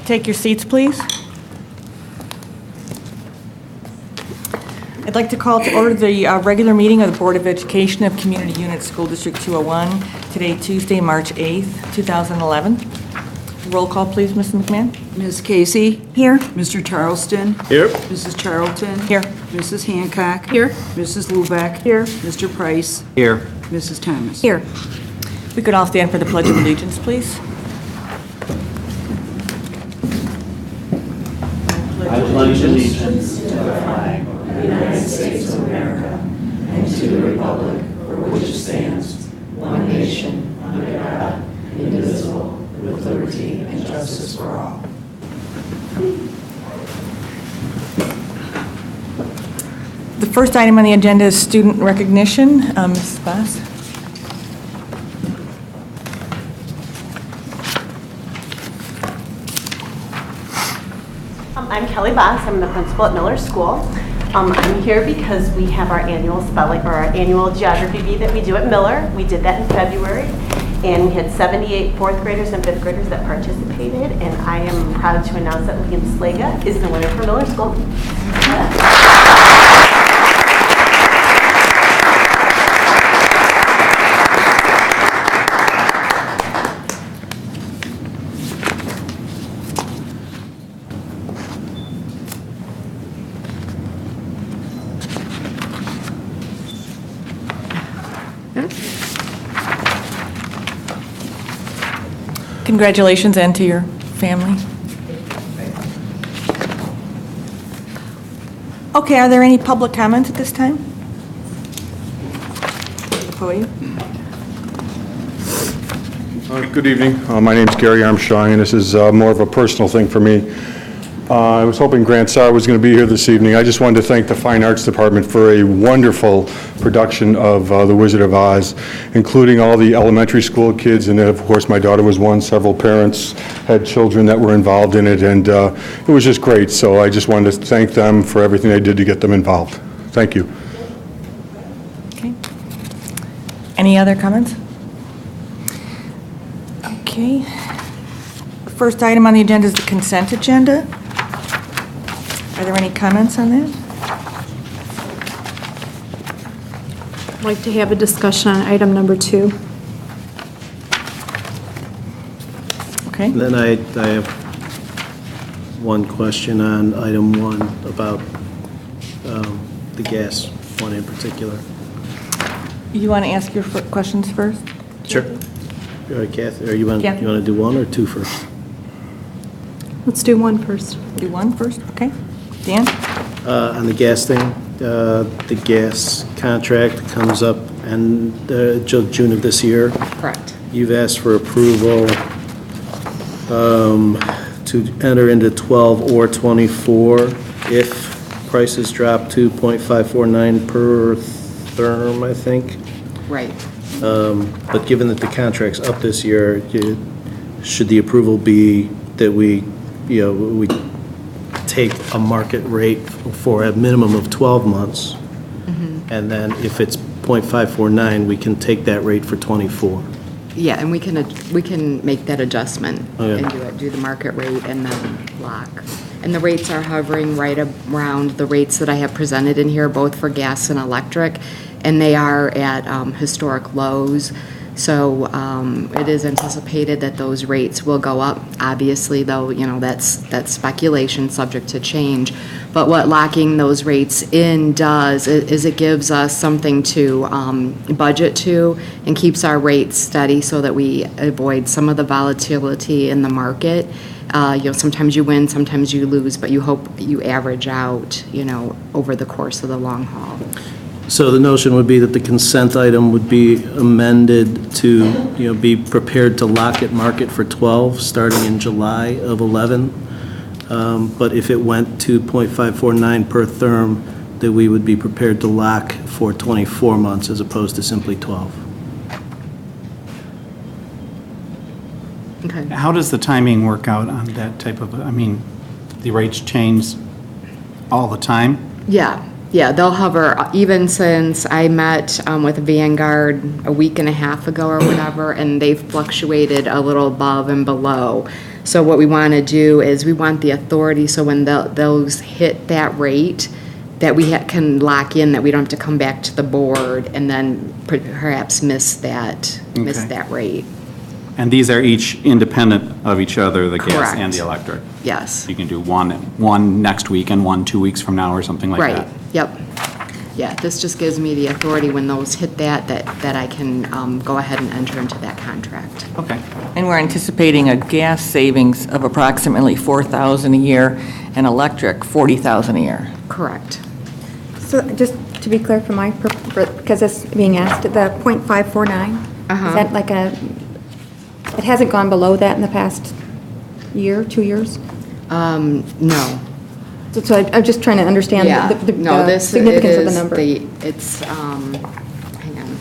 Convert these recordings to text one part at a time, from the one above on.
take your seats, please? I'd like to call to order the regular meeting of the Board of Education of Community Unit School District 201, today Tuesday, March 8th, 2011. Roll call, please, Mrs. McMahon. Ms. Casey? Here. Mr. Charleston? Here. Mrs. Charlton? Here. Mrs. Hancock? Here. Mrs. Lubeck? Here. Mr. Price? Here. Mrs. Thomas? Here. We could all stand for the Pledge of Allegiance, please. I pledge allegiance to the flag of the United States of America and to the republic for which it stands, one nation, under God, indivisible, with liberty and justice for all. The first item on the agenda is student recognition. Mrs. Bass. I'm Kelly Bass. I'm the principal at Miller School. I'm here because we have our annual spelling or our annual geography bee that we do at Miller. We did that in February, and we had 78 fourth graders and fifth graders that participated, and I am proud to announce that Liam Slaga is the winner for Miller School. Congratulations, and to your family. Okay, are there any public comments at this time? Podium. Good evening. My name's Gary Armstrong, and this is more of a personal thing for me. I was hoping Grant Sarr was going to be here this evening. I just wanted to thank the Fine Arts Department for a wonderful production of The Wizard of Oz, including all the elementary school kids, and then, of course, my daughter was one. Several parents had children that were involved in it, and it was just great. So I just wanted to thank them for everything they did to get them involved. Thank you. Okay. Any other comments? Okay. The first item on the agenda is the consent agenda. Are there any comments on that? I'd like to have a discussion on item number 2. Okay. And then I have one question on item 1 about the gas one in particular. You want to ask your questions first? Sure. Kathy, or you want Yeah. to do 1 or 2 first? Let's do 1 first. Do one first, okay. Dan? On the gas thing, the gas contract comes up in June of this year. Correct. You've asked for approval to enter into 12 or 24 if prices drop to 0.549 per therm, I think. Right. But given that the contract's up this year, should the approval be that we take a market rate for a minimum of 12 months, and then if it's 0.549, we can take that rate for 24? Yeah, and we can make that adjustment Okay. and do the market rate and then lock. And the rates are hovering right around the rates that I have presented in here, both for gas and electric, and they are at historic lows. So it is anticipated that those rates will go up. Obviously, though, that's speculation, subject to change. But what locking those rates in does is it gives us something to budget to and keeps our rates steady so that we avoid some of the volatility in the market. Sometimes you win, sometimes you lose, but you hope you average out, over the course of the long haul. So the notion would be that the consent item would be amended to, be prepared to lock at market for 12, starting in July of 11. But if it went to 0.549 per therm, that we would be prepared to lock for 24 months as opposed to simply 12. Okay. How does the timing work out on that type of, the rates change all the time? Yeah, they'll hover, even since I met with Vanguard a week and a half ago or whatever, and they've fluctuated a little above and below. So what we want to do is we want the authority, so when those hit that rate, that we can lock in, that we don't have to come back to the board and then perhaps miss that rate. And these are each independent of each other, the gas Correct. and the electric? Yes. You can do one next week and one 2 weeks from now or something like that? Right, yep. Yeah, this just gives me the authority when those hit that I can go ahead and enter into that contract. Okay. And we're anticipating a gas savings of approximately $4,000 a year and electric $40,000 a year. Correct. So just to be clear for my, because it's being asked, the .549, is that like it hasn't gone below that in the past year, 2 years? No. So I'm just trying to understand the significance of the number. It's, hang on.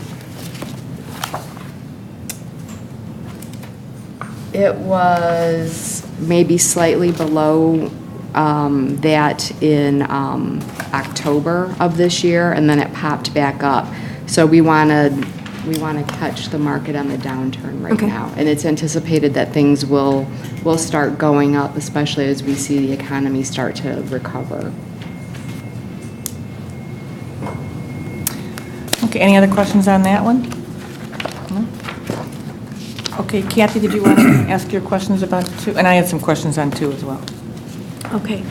It was maybe slightly below that in October of this year, and then it popped back up. So we want to catch the market on the downturn right now. And it's anticipated that things will start going up, especially as we see the economy start to recover. Okay, any other questions on that one? No? Okay, Kathy, did you want to ask your questions about 2? And I had some questions on 2 as well. Okay.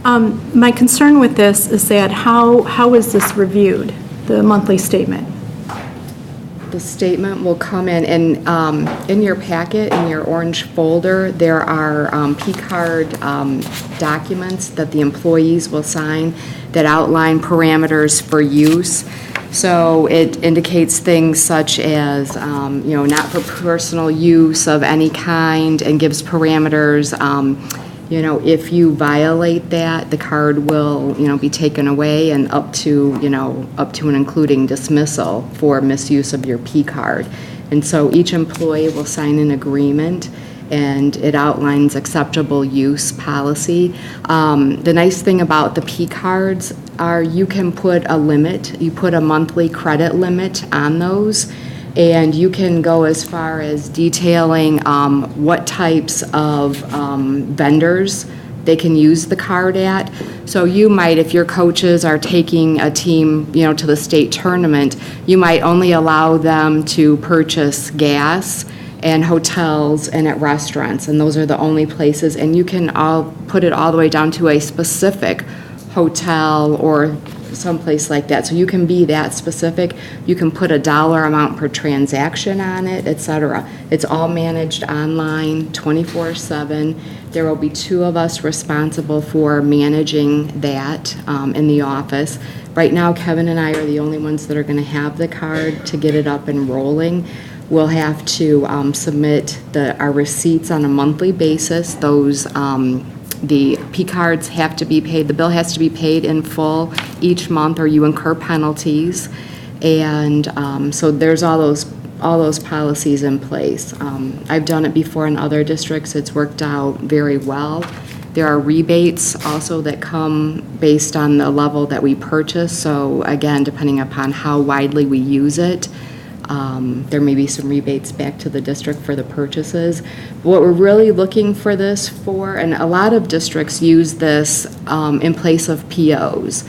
My concern with this is that how is this reviewed, the monthly statement? The statement will come in, and in your packet, in your orange folder, there are P-card documents that the employees will sign that outline parameters for use. So it indicates things such as, not for personal use of any kind, and gives parameters. If you violate that, the card will, be taken away, and up to and including dismissal for misuse of your P card. And so each employee will sign an agreement, and it outlines acceptable use policy. The nice thing about the P cards are you can put a limit, you put a monthly credit limit on those, and you can go as far as detailing what types of vendors they can use the card at. So you might, if your coaches are taking a team, to the state tournament, you might only allow them to purchase gas and hotels and at restaurants, and those are the only places. And you can put it all the way down to a specific hotel or someplace like that. So you can be that specific. You can put a dollar amount per transaction on it, etc. It's all managed online 24/7. There will be 2 of us responsible for managing that in the office. Right now, Kevin and I are the only ones that are going to have the card to get it up and rolling. We'll have to submit our receipts on a monthly basis. Those the P cards have to be paid, the bill has to be paid in full each month or you incur penalties. And so there's all those policies in place. I've done it before in other districts. It's worked out very well. There are rebates also that come based on the level that we purchase. So again, depending upon how widely we use it, there may be some rebates back to the district for the purchases. What we're really looking for this for, and a lot of districts use this in place of POs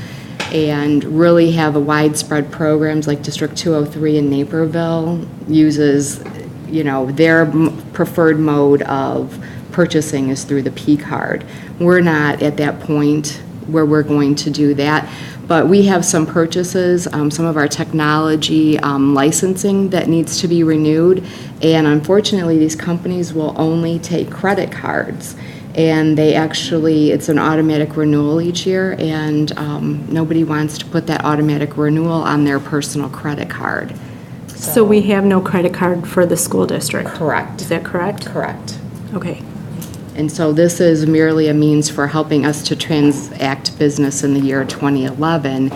and really have a widespread programs, like District 203 in Naperville uses, their preferred mode of purchasing is through the P card. We're not at that point where we're going to do that. But we have some purchases, some of our technology licensing that needs to be renewed. And unfortunately, these companies will only take credit cards. And it's an automatic renewal each year, and nobody wants to put that automatic renewal on their personal credit card. So we have no credit card for the school district? Correct. Is that correct? Correct. Okay. And so this is merely a means for helping us to transact business in the year 2011,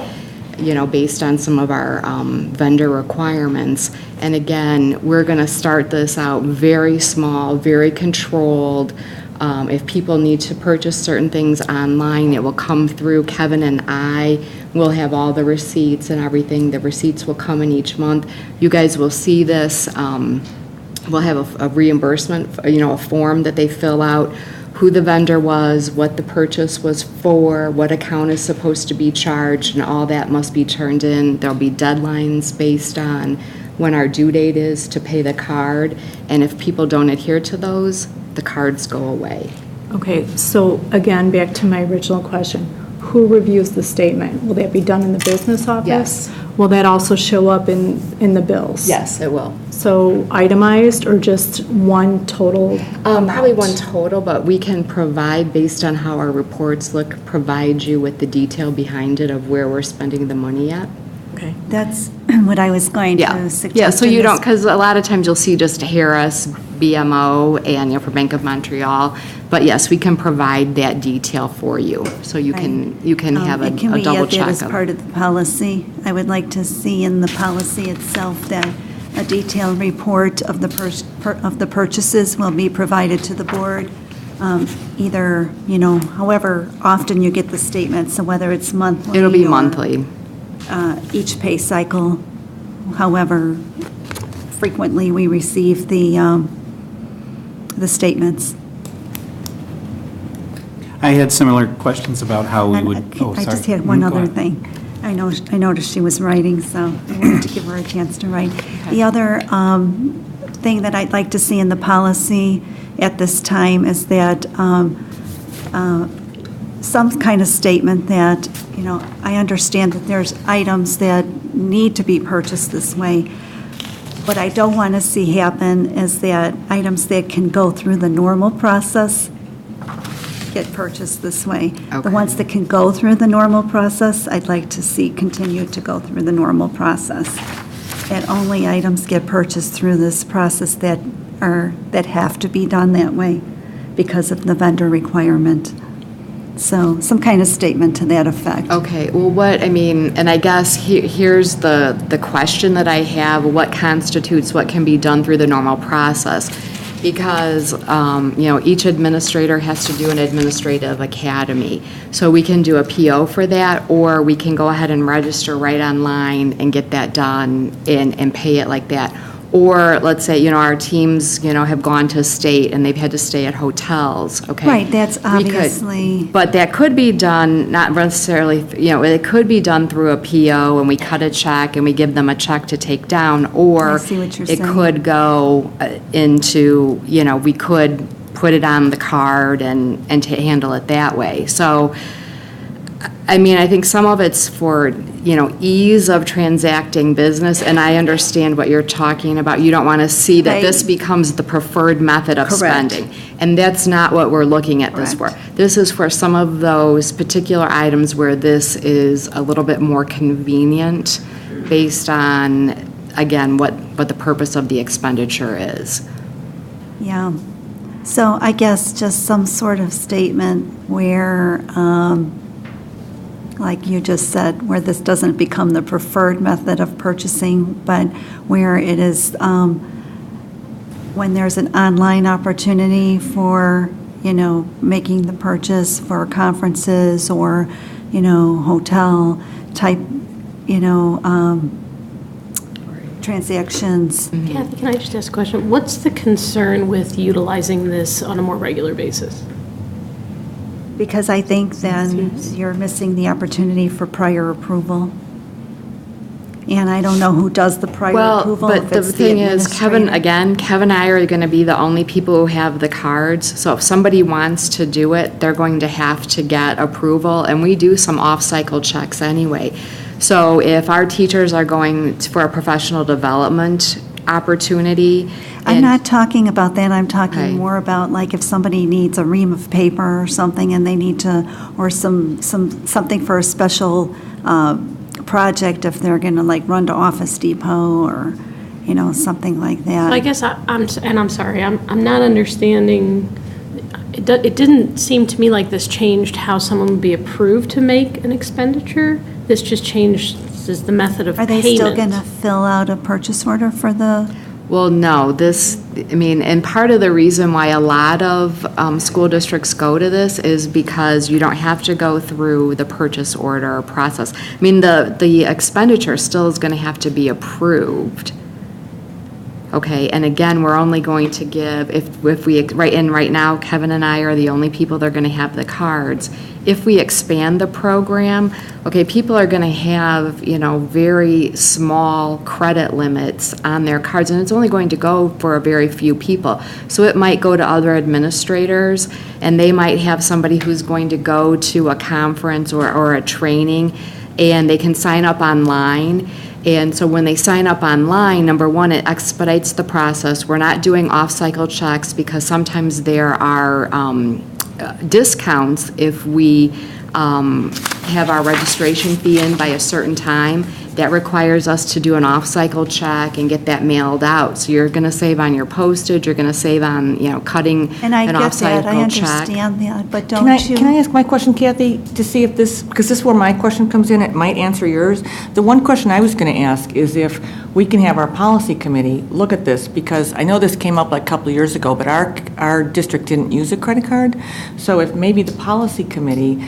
based on some of our vendor requirements. And again, we're going to start this out very small, very controlled. If people need to purchase certain things online, it will come through Kevin and I. We'll have all the receipts and everything. The receipts will come in each month. You guys will see this we'll have a reimbursement, a form that they fill out, who the vendor was, what the purchase was for, what account is supposed to be charged, and all that must be turned in. There'll be deadlines based on when our due date is to pay the card, and if people don't adhere to those, the cards go away. Okay, so again, back to my original question. Who reviews the statement? Will that be done in the business office? Yes. Will that also show up in the bills? Yes, it will. So itemized or just one total amount? Probably one total, but we can provide, based on how our reports look, provide you with the detail behind it of where we're spending the money at. Okay. That's what I was going to suggest. Yeah, so in you this. don't, because a lot of times you'll see just Harris, BMO, and, for Bank of Montreal. But yes, we can provide that detail for you, so you can have a And can we double add check that as of. part of the policy? I would like to see in the policy itself that a detailed report of the purchases will be provided to the board, either, however often you get the statement, so whether it's monthly. It'll be or, monthly. Each pay cycle, however frequently we receive the statements. I had similar questions about how we would, I just had one other thing. I noticed she was writing, so I wanted to give her a chance to write. The other thing that I'd like to see in the policy at this time is that some kind of statement that, I understand that there's items that need to be purchased this way. What I don't want to see happen is that items that can go through the normal process get purchased this way. The Okay. ones that can go through the normal process, I'd like to see continue to go through the normal process. And only items get purchased through this process that have to be done that way because of the vendor requirement. So some kind of statement to that effect. Okay, well, and I guess here's the question that I have, what constitutes what can be done through the normal process? Because, each administrator has to do an administrative academy. So we can do a PO for that, or we can go ahead and register right online and get that done and pay it like that. Or, let's say, our teams, have gone to state and they've had to stay at hotels, okay? Right, that's We could- obviously. But that could be done, not necessarily, it could be done through a PO and we cut a check and we give them a check to take down, or I see what you're it saying. could go into, we could put it on the card and handle it that way. So, I think some of it's for, ease of transacting business, and I understand what you're talking about. You don't want to see that this Right. becomes the preferred method of Correct. spending. And that's not what we're looking at this for. Correct. This is for some of those particular items where this is a little bit more convenient based on, again, what the purpose of the expenditure is. Yeah. So I guess just some sort of statement where, like you just said, where this doesn't become the preferred method of purchasing, but where it is, when there's an online opportunity for, making the purchase for conferences or, hotel type, transactions. Kathy, can I just ask a question? What's the concern with utilizing this on a more regular basis? Because I think then you're missing the opportunity for prior approval. And I don't know who does the prior Well, approval. but if the it's thing is, Kevin administrator. and I are going to be the only people who have the cards. So if somebody wants to do it, they're going to have to get approval, and we do some off-cycle checks anyway. So if our teachers are going for a professional development opportunity. I'm and- not talking about that, I'm talking Okay. more about like if somebody needs a ream of paper or something and they need to, or something for a special project if they're gonna like run to Office Depot or, something like that. So I guess I'm sorry, I'm not understanding, it didn't seem to me like this changed how someone would be approved to make an expenditure. This just changed the method of Are payment. they still gonna fill out a purchase order for the? Well, no, and part of the reason why a lot of school districts go to this is because you don't have to go through the purchase order process. The expenditure still is going to have to be approved. Okay, and again, we're only going to give, if we, right now, Kevin and I are the only people that are going to have the cards. If we expand the program, okay, people are going to have, very small credit limits on their cards, and it's only going to go for a very few people. So it might go to other administrators, and they might have somebody who's going to go to a conference or a training, and they can sign up online. And so when they sign up online, number one, it expedites the process. We're not doing off-cycle checks because sometimes there are discounts if we have our registration fee in by a certain time. That requires us to do an off-cycle check and get that mailed out. So you're going to save on your postage, you're going to save on, cutting And I an get that, I off-cycle check. understand that, but Can I don't you? ask my question, Kathy, to see if this, because this is where my question comes in, it might answer yours. The one question I was going to ask is if we can have our policy committee look at this, because I know this came up like a couple of years ago, but our district didn't use a credit card. So if maybe the policy committee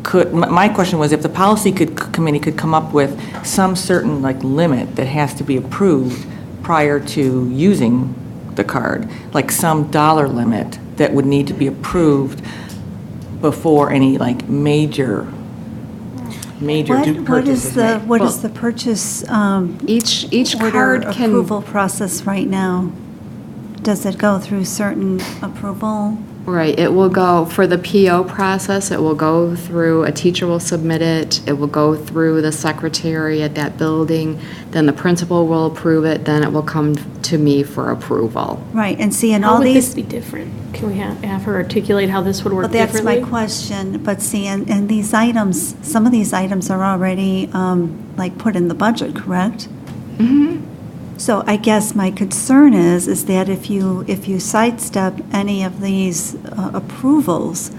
could, my question was if the policy committee could come up with some certain like limit that has to be approved prior to using the card, like some dollar limit that would need to be approved before any like major purchase is made. What is the purchase Each order card can. approval process right now? Does it go through certain approval? Right, it will go, for the PO process, it will go through, a teacher will submit it, it will go through the secretary at that building, then the principal will approve it, then it will come to me for approval. Right, and see, and How all would this these, be different? Can we have her articulate how this would work well, that's differently? my question, but see, and these items, some of these items are already, like, put in the budget, correct? Mm-hmm. So I guess my concern is that if you sidestep any of these approvals,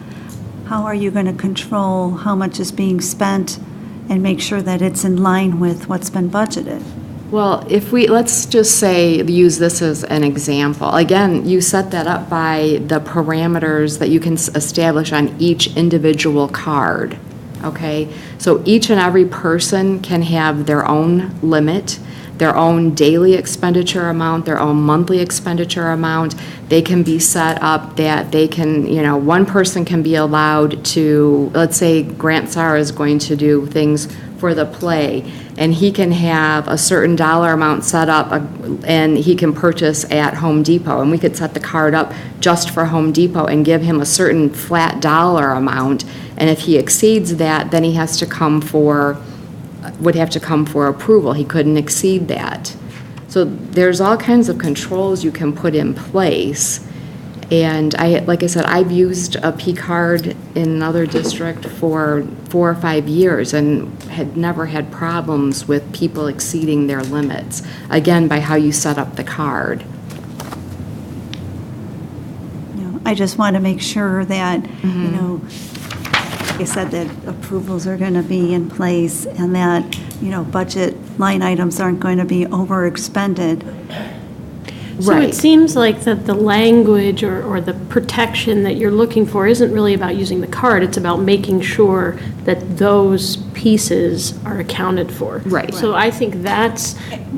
how are you going to control how much is being spent and make sure that it's in line with what's been budgeted? Well, let's just say, use this as an example. Again, you set that up by the parameters that you can establish on each individual card, okay? So each and every person can have their own limit, their own daily expenditure amount, their own monthly expenditure amount. They can be set up that they can, one person can be allowed to, let's say Grant Sarr is going to do things for the play, and he can have a certain dollar amount set up, and he can purchase at Home Depot, and we could set the card up just for Home Depot and give him a certain flat dollar amount, and if he exceeds that, then he would have to come for approval. He couldn't exceed that. So there's all kinds of controls you can put in place. And like I said, I've used a P card in another district for 4 or 5 years and had never had problems with people exceeding their limits, again, by how you set up the card. I just want to make sure that, like I said, that approvals are going to be in place and that, budget line items aren't going to be overexpended. So Right. it seems like that the language or the protection that you're looking for isn't really about using the card, it's about making sure that those pieces are accounted for. Right. So I think that's,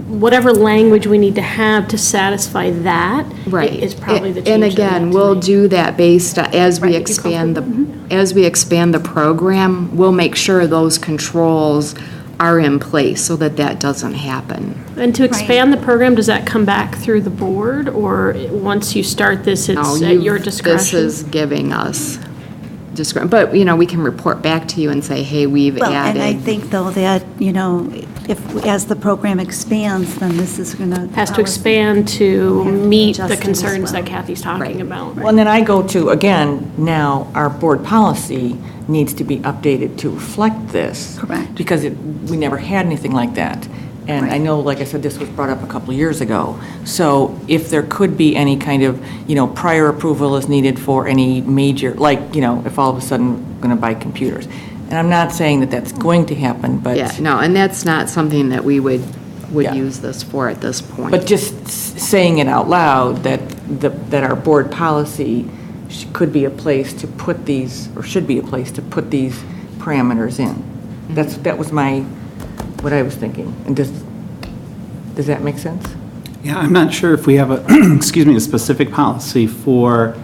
whatever language we need to have to satisfy that Right. is probably the change. And that we again, have to we'll make. do that based, as we Right, you're expand comfortable? as we expand the program, we'll make sure those controls are in place so that doesn't happen. And to expand the program, does that come back through the board, or once you start this, it's at your discretion? This is giving us discretion, but, we can report back to you and say, hey, we've Well, and I added. think, though, that, as the program expands, then this is going to. Has to expand to Have to be meet the adjusted as concerns well. that Kathy's talking about. Well, and then I go to, again, now, our board policy needs to be updated to reflect this. Correct. Because we never had anything like that. And I know, like I said, this was brought up a couple of years ago. So if there could be any kind of, prior approval is needed for any major, like, if all of a sudden we're going to buy computers. And I'm not saying that that's going to happen, but. Yeah, no, and that's not something that we would Yeah. use this for at this point. But just saying it out loud, that our board policy could be a place to put these, or should be a place to put these parameters in. That was what I was thinking. And does that make sense? Yeah, I'm not sure if we have a, excuse me, a specific policy for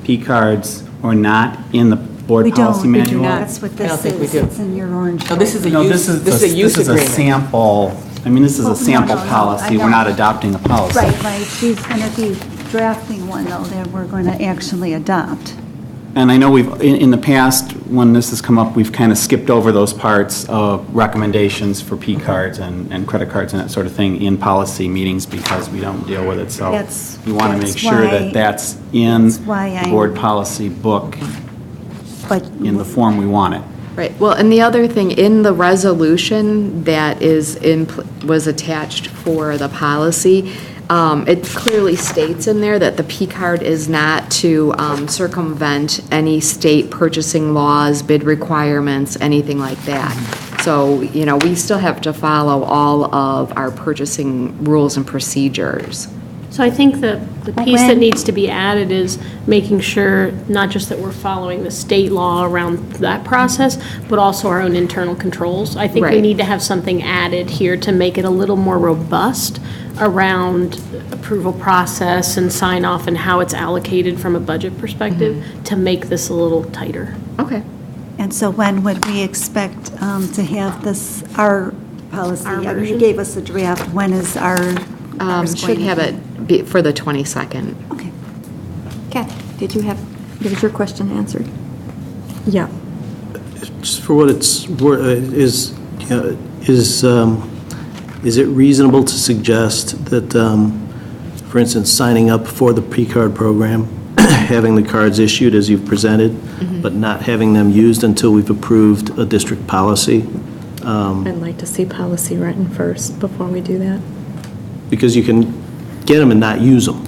P cards or not in the board We policy don't. manual. That's what I don't this think we is. do. It's in your orange. No, this is a No, use, this is a use This is a agreement. sample, I mean, this is Oh, a no, sample no, no, policy. I We're not know. adopting a policy. Right. She's going to be drafting one, though, that we're going to actually adopt. And I know in the past, when this has come up, we've kind of skipped over those parts of recommendations for P cards and credit cards and that sort of thing in policy meetings because we don't deal with it. So That's- we want to make that's sure why- that that's in that's why the I- board policy book But in the form we want it. Right, well, and the other thing, in the resolution that was attached for the policy, it clearly states in there that the P card is not to circumvent any state purchasing laws, bid requirements, anything like that. So, you know, we still have to follow all of our purchasing rules and procedures. So I think the piece that needs to be added is making sure, not just that we're following the state law around that process, but also our own internal controls. I think we Right. need to have something added here to make it a little more robust around approval process and sign off and how it's allocated from a budget perspective to make this a little tighter. Okay. And so when would we expect to have this, our policy? Our I mean, you version? gave us a draft. When is ours Should going to have be? it be for the 22nd. Okay. Kathy, was your question answered? Yeah. Just for what it's worth, is it reasonable to suggest that, for instance, signing up for the P-card program, having the cards issued as you've presented, but not having them used until we've approved a district policy? I'd like to see policy written first before we do that. Because you can get them and not use them,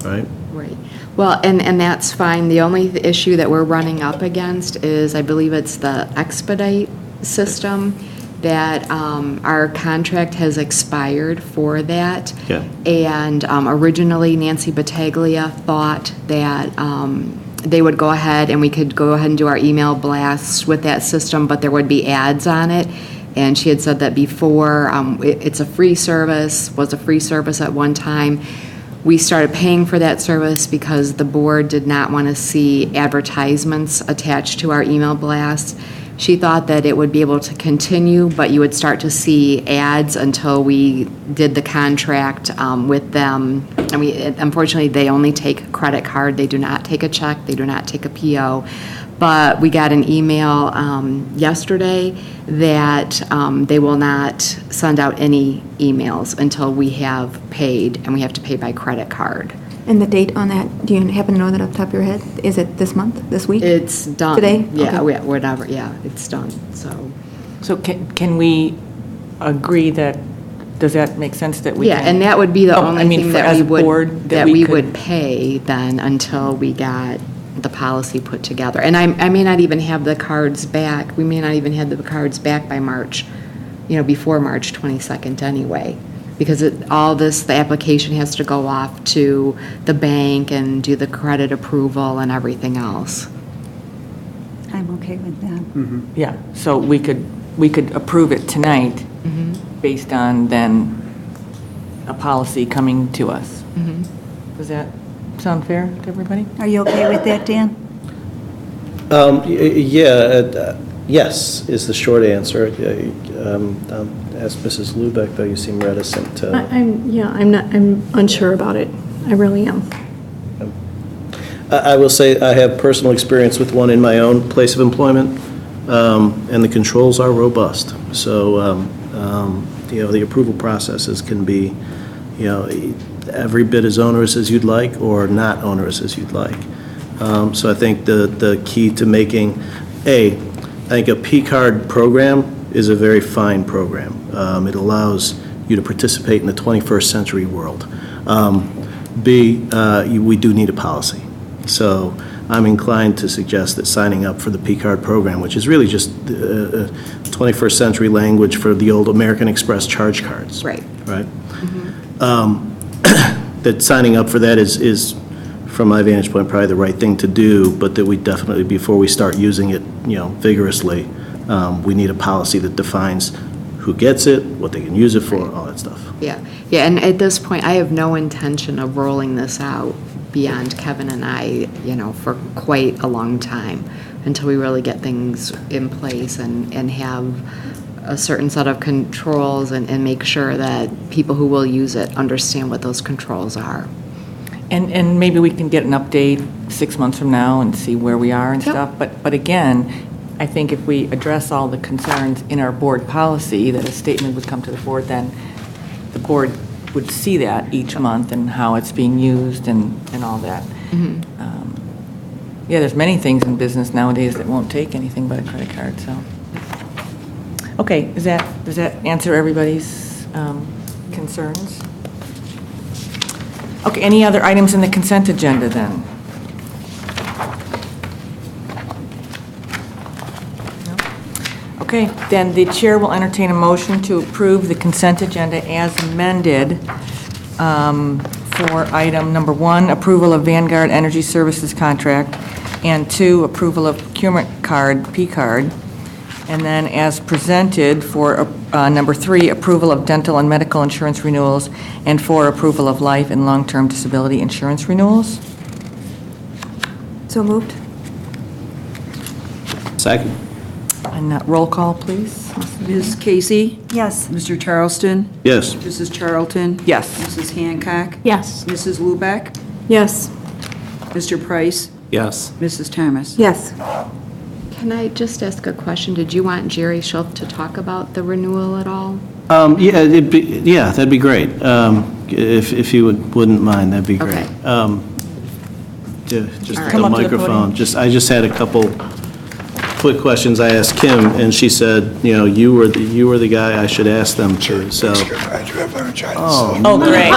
right? Right. Well, and that's fine. The only issue that we're running up against is, I believe it's the expedite system, that our contract has expired for that. Yeah. And originally Nancy Battaglia thought that they would go ahead and we could go ahead and do our email blasts with that system, but there would be ads on it. And she had said that before, it's a free service, was a free service at one time. We started paying for that service because the board did not want to see advertisements attached to our email blasts. She thought that it would be able to continue, but you would start to see ads until we did the contract with them. And unfortunately, they only take credit card. They do not take a check. They do not take a PO. But we got an email yesterday that they will not send out any emails until we have paid, and we have to pay by credit card. And the date on that, do you happen to know that off the top of your head? Is it this month, this week? It's done. Today? Yeah, Okay. whatever, yeah, it's done, so. So can we agree that, does that make sense that we Yeah, can? and that would be the Oh, I only mean, thing for- that as we a board, that we could- would pay then until we got the policy put together. And I may not even have the cards back, we may not even have the cards back by March, before March 22nd anyway. Because the application has to go off to the bank and do the credit approval and everything else. I'm okay with that. Yeah, so we could approve it tonight based on then a policy coming to us. Does that sound fair to everybody? Are you okay with that, Dan? Yes, is the short answer. Ask Mrs. Lubeck, though you seem reticent to. I'm unsure about it. I really am. I will say I have personal experience with one in my own place of employment, and the controls are robust. So, the approval processes can be, every bit as onerous as you'd like or not onerous as you'd like. So I think the key to making, I think a P-card program is a very fine program. It allows you to participate in the 21st century world. B, we do need a policy. So I'm inclined to suggest that signing up for the P-card program, which is really just 21st century language for the old American Express charge cards. Right. Right? That signing up for that is, from my vantage point, probably the right thing to do, but that we definitely, before we start using it, vigorously, we need a policy that defines who gets it, what they can use it for, all that stuff. Yeah, yeah, and at this point, I have no intention of rolling this out beyond Kevin and I, for quite a long time, until we really get things in place and have a certain set of controls and make sure that people who will use it understand what those controls are. And maybe we can get an update 6 months from now and see where we are and stuff. But again, I think if we address all the concerns in our board policy, that a statement would come to the board, then the board would see that each month and how it's being used and all that. Yeah, there's many things in business nowadays that won't take anything but a credit card, so. Okay, does that answer everybody's concerns? Okay, any other items in the consent agenda then? No? Okay, then the chair will entertain a motion to approve the consent agenda as amended for item number 1, approval of Vanguard Energy Services contract, and 2, approval of procurement card, P-card, and then as presented for number 3, approval of dental and medical insurance renewals, and 4, approval of life and long-term disability insurance renewals. So moved? Second. And roll call, please. Ms. Casey? Yes. Mr. Charleston? Yes. Mrs. Charlton? Yes. Mrs. Hancock? Yes. Mrs. Luback? Yes. Mr. Price? Yes. Mrs. Thomas? Yes. Can I just ask a question? Did you want Jerry Schultz to talk about the renewal at all? Yeah, that'd be great. If you wouldn't mind, that'd be great. Okay. Yeah, just All right. the Come up to the microphone. podium. I just had a couple quick questions I asked Kim, and she said, you were the guy I should ask them to, so. I do have laryngitis. Oh, great.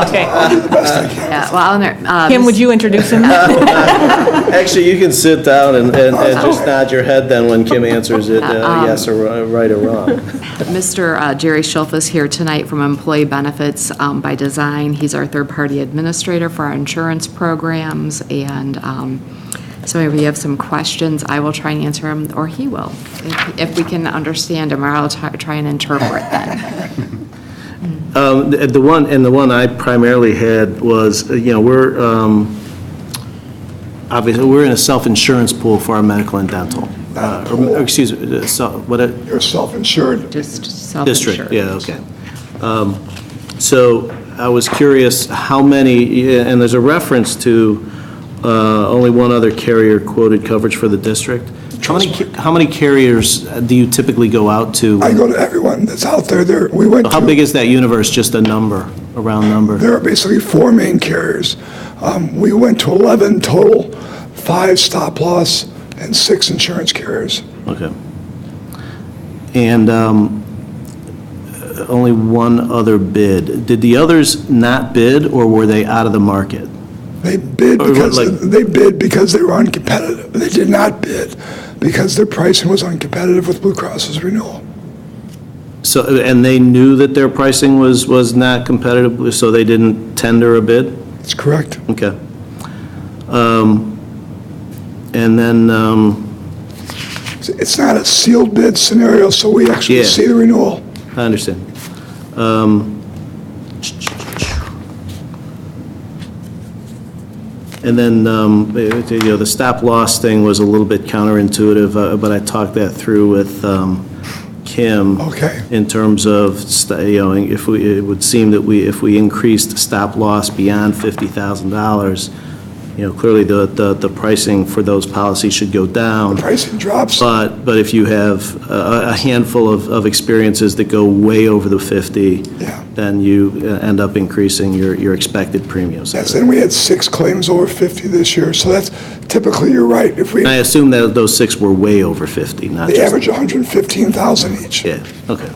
Okay. Yeah, well, Kim, would you introduce him? Actually, you can sit down and just nod your head then when Kim answers it, yes or right or wrong. Mr. Jerry Schultz is here tonight from Employee Benefits by Design. He's our third-party administrator for our insurance programs, and so if you have some questions, I will try and answer them, or he will, if we can understand him, or I'll try and interpret them. The one I primarily had was, we're, obviously, we're in a self-insurance pool for our medical and dental. Excuse me, You're self-insured. Just self-insured. District, yeah, okay. So I was curious how many, and there's a reference to only one other carrier quoted coverage for the district. How many carriers do you typically go out to? I go to everyone that's out there. How big is that universe, just a number, a round number? There are basically 4 main carriers. We went to 11 total, 5 stop-loss, and 6 insurance carriers. Okay. And only one other bid. Did the others not bid, or were they out of the market? They bid because they were uncompetitive. They did not bid because their pricing was uncompetitive with Blue Cross's renewal. So, and they knew that their pricing was not competitive, so they didn't tender a bid? That's correct. Okay. And then, It's not a sealed bid scenario, so we actually see the renewal. I understand. And then, the stop-loss thing was a little bit counterintuitive, but I talked that through with Kim. Okay. In terms of, it would seem that if we increased stop-loss beyond $50,000, clearly the pricing for those policies should go down. The pricing drops. But if you have a handful of experiences that go way over the 50, then you end up increasing your expected premiums. Yes, and we had 6 claims over 50 this year, so that's typically, you're right. I assume that those 6 were way over 50, not They just... average 115,000 each. Yeah, okay.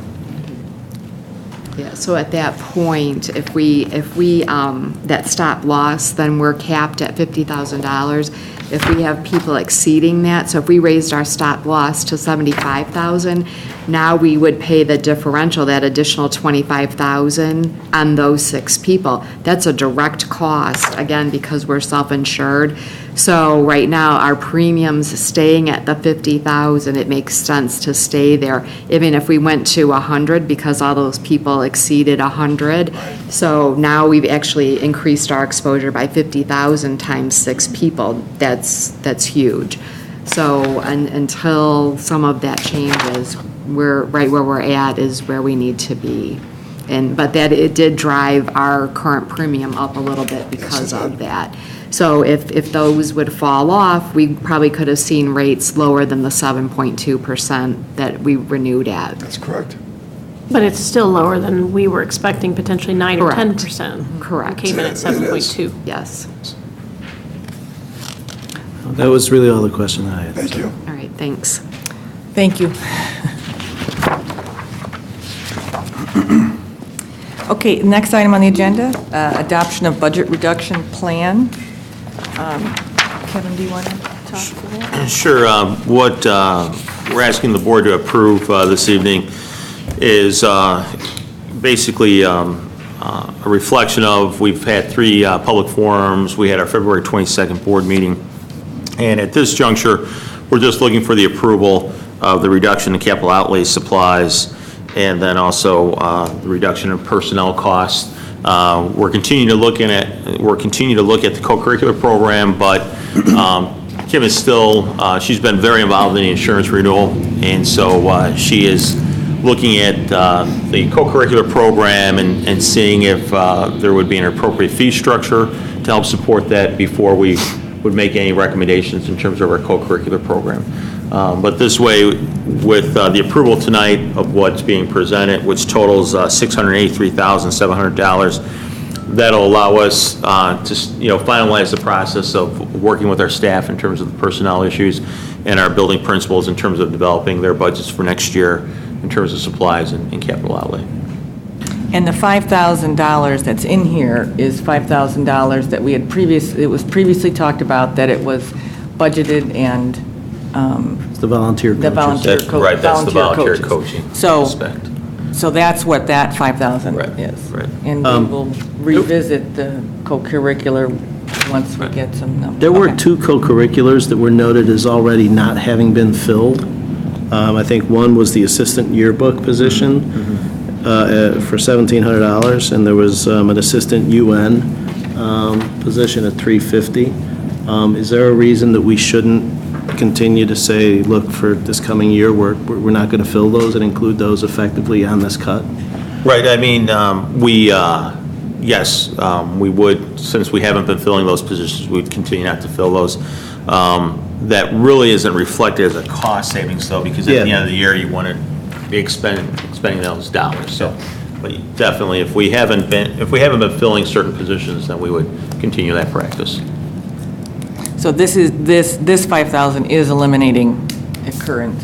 Yeah, So at that point, if we, that stop loss, then we're capped at $50,000. If we have people exceeding that, so if we raised our stop loss to $75,000, now we would pay the differential, that additional $25,000 on those 6 people. That's a direct cost, again, because we're self-insured. So right now, our premiums staying at the $50,000, it makes sense to stay there. Even if we went to 100, because all those people exceeded 100. So now we've actually increased our exposure by 50,000 times 6 people. That's huge. So until some of that changes, we're right where we're at is where we need to be. But that it did drive our current premium up a little bit because of that. So if those would fall off, we probably could have seen rates lower than the 7.2% that we renewed at. That's correct. But it's still lower than we were expecting, potentially 9 or Correct. 10%. Correct. Came in at 7.2. Yes. That was really all the question I had. Thank you. All right, thanks. Thank you. Okay, next item on the agenda, adoption of budget reduction plan. Kevin, do you want to talk to that? Sure. What we're asking the board to approve this evening is basically a reflection of, we've had 3 public forums. We had our February 22nd board meeting. And at this juncture, we're just looking for the approval of the reduction in capital outlay supplies, and then also the reduction in personnel costs. We're continuing to look at the co-curricular program, but Kim is still, she's been very involved in the insurance renewal, and so she is looking at the co-curricular program and seeing if there would be an appropriate fee structure to help support that before we would make any recommendations in terms of our co-curricular program. But this way, with the approval tonight of what's being presented, which totals $683,700, that'll allow us to finalize the process of working with our staff in terms of the personnel issues and our building principals in terms of developing their budgets for next year in terms of supplies and capital outlay. And the $5,000 that's in here is $5,000 that we had it was previously talked about that it was budgeted and It's the volunteer coaches. the volunteer Right, that's the volunteer coaches. coaching So, aspect. so that's what that 5,000 Right, is. right. And we will revisit the co-curricular once we get some numbers. There were Okay. 2 co-curriculars that were noted as already not having been filled. I think one was the assistant yearbook position for $1,700, and there was an assistant UN position at $350. Is there a reason that we shouldn't continue to say, look, for this coming year, we're not going to fill those and include those effectively on this cut? Right, I mean, yes, we would, since we haven't been filling those positions, we'd continue not to fill those. That really isn't reflected as a cost savings though, because at the end of the year, you want to be expending those dollars. So, but definitely, if we haven't been filling certain positions, then we would continue that practice. So this 5,000 is eliminating a current.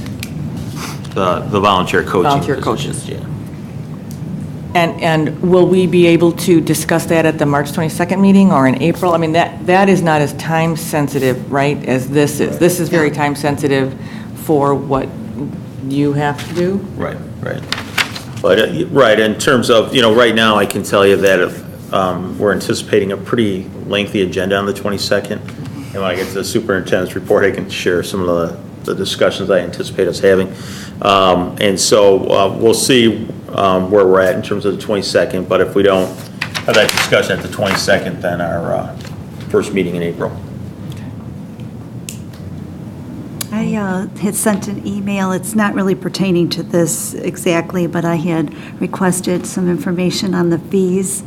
The volunteer coaching. Volunteer positions, coaches. Yeah. And will we be able to discuss that at the March 22nd meeting or in April? I mean, that is not as time sensitive, right, as this is. This is very time sensitive for what you have to do. Right. But, right, in terms of, right now, I can tell you that we're anticipating a pretty lengthy agenda on the 22nd. And when I get to the superintendent's report, I can share some of the discussions I anticipate us having. And so we'll see where we're at in terms of the 22nd, but if we don't have that discussion at the 22nd, then our first meeting in April. I had sent an email, it's not really pertaining to this exactly, but I had requested some information on the fees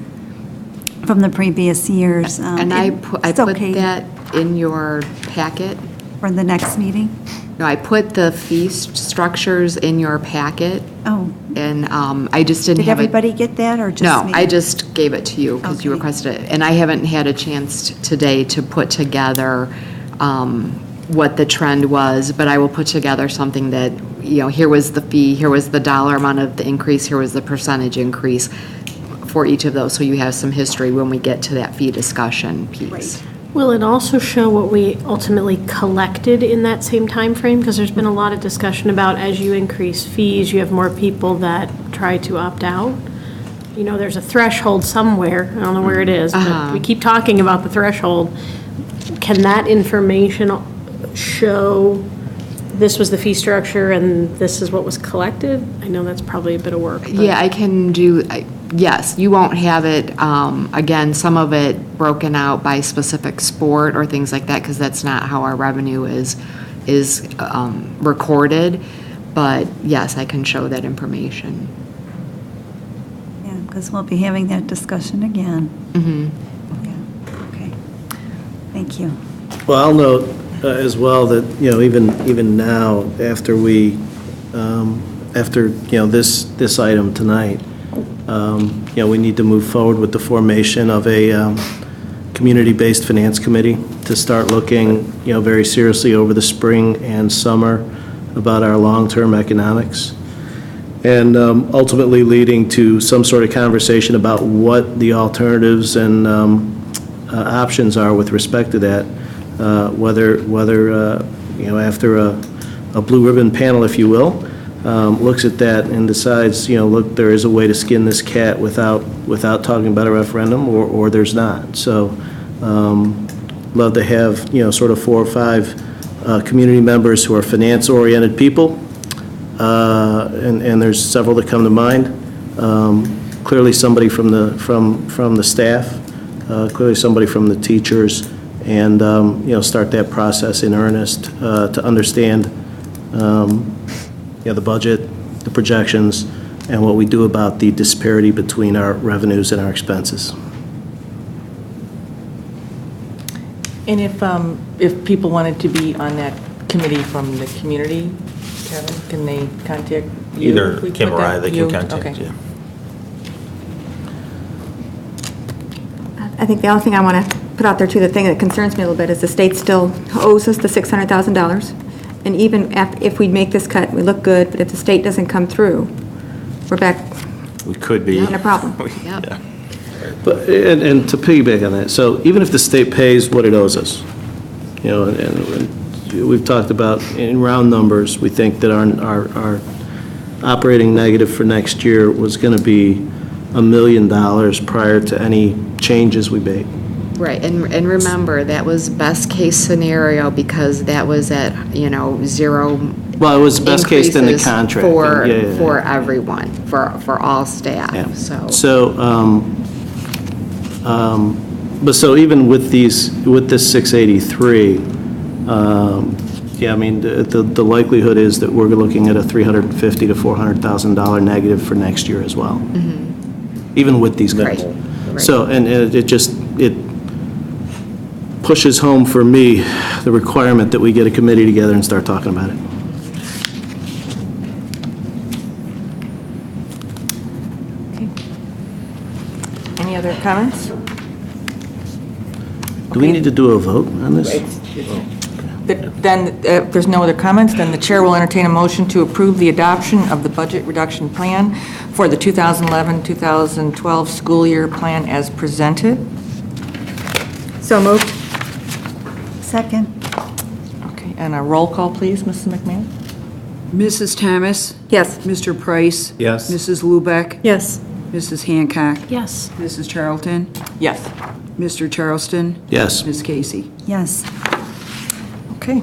from the previous years. And I put that in your packet. For the next meeting? No, I put the fee structures in your packet. Oh. And I just didn't Did have everybody get that, or just me? No, I just gave it to you because you Okay. requested it. And I haven't had a chance today to put together what the trend was, but I will put together something that, here was the fee, here was the dollar amount of the increase, here was the percentage increase, for each of those, so you have some history when we get to that fee discussion piece. Will it also show what we ultimately collected in that same time frame? Because there's been a lot of discussion about as you increase fees, you have more people that try to opt out. You know, there's a threshold somewhere, I don't know where it is, but we keep talking about the threshold. Can that information show this was the fee structure and this is what was collected? I know that's probably a bit of work. But. Yeah, I can do, yes, you won't have it, again, some of it broken out by specific sport or things like that, because that's not how our revenue is recorded. But yes, I can show that information. Yeah, because we'll be having that discussion again. Mm-hmm. Yeah, okay. Thank you. Well, I'll note as well that, even now, after we, this item tonight, we need to move forward with the formation of a community-based finance committee to start looking, very seriously over the spring and summer about our long-term economics, and ultimately leading to some sort of conversation about what the alternatives and options are with respect to that. Whether after a blue ribbon panel, if you will, looks at that and decides, look, there is a way to skin this cat without talking about a referendum, or there's not. So, love to have, sort of 4 or 5 community members who are finance-oriented people, and there's several that come to mind. Clearly somebody from the staff, clearly somebody from the teachers, and, start that process in earnest to understand, the budget, the projections, and what we do about the disparity between our revenues and our expenses. And if people wanted to be on that committee from the community, Kevin, can they contact you? Either If we Kim put or that- I, they you? can contact Okay. you. I think the only thing I want to put out there too, the thing that concerns me a little bit is the state still owes us the $600,000. And even if we make this cut, we look good, but if the state doesn't come through, we're back We could be. in a problem. Yeah. But, and to piggyback on that, so even if the state pays what it owes us, and we've talked about in round numbers, we think that our operating negative for next year was going to be $1 million prior to any changes we made. Right, and remember, that was best-case scenario because that was at, 0 Well, it was best case in the increases contract. for everyone, for all staff, Yeah. so. But so even with this 683, the likelihood is that we're looking at a $350,000 to $400,000 negative for next year as well. Even with these cuts. Right. So, and it pushes home for me the requirement that we get a committee together and start talking about it. Any other comments? Do we need to do a vote on this? Then, if there's no other comments, then the chair will entertain a motion to approve the adoption of the budget reduction plan for the 2011-2012 school year plan as presented. So moved. Second. Okay, and a roll call, please, Mrs. McMahon? Mrs. Thomas? Yes. Mr. Price? Yes. Mrs. Lubeck? Yes. Mrs. Hancock? Yes. Mrs. Charlton? Yes. Mr. Charleston? Yes. Ms. Casey? Yes. Okay.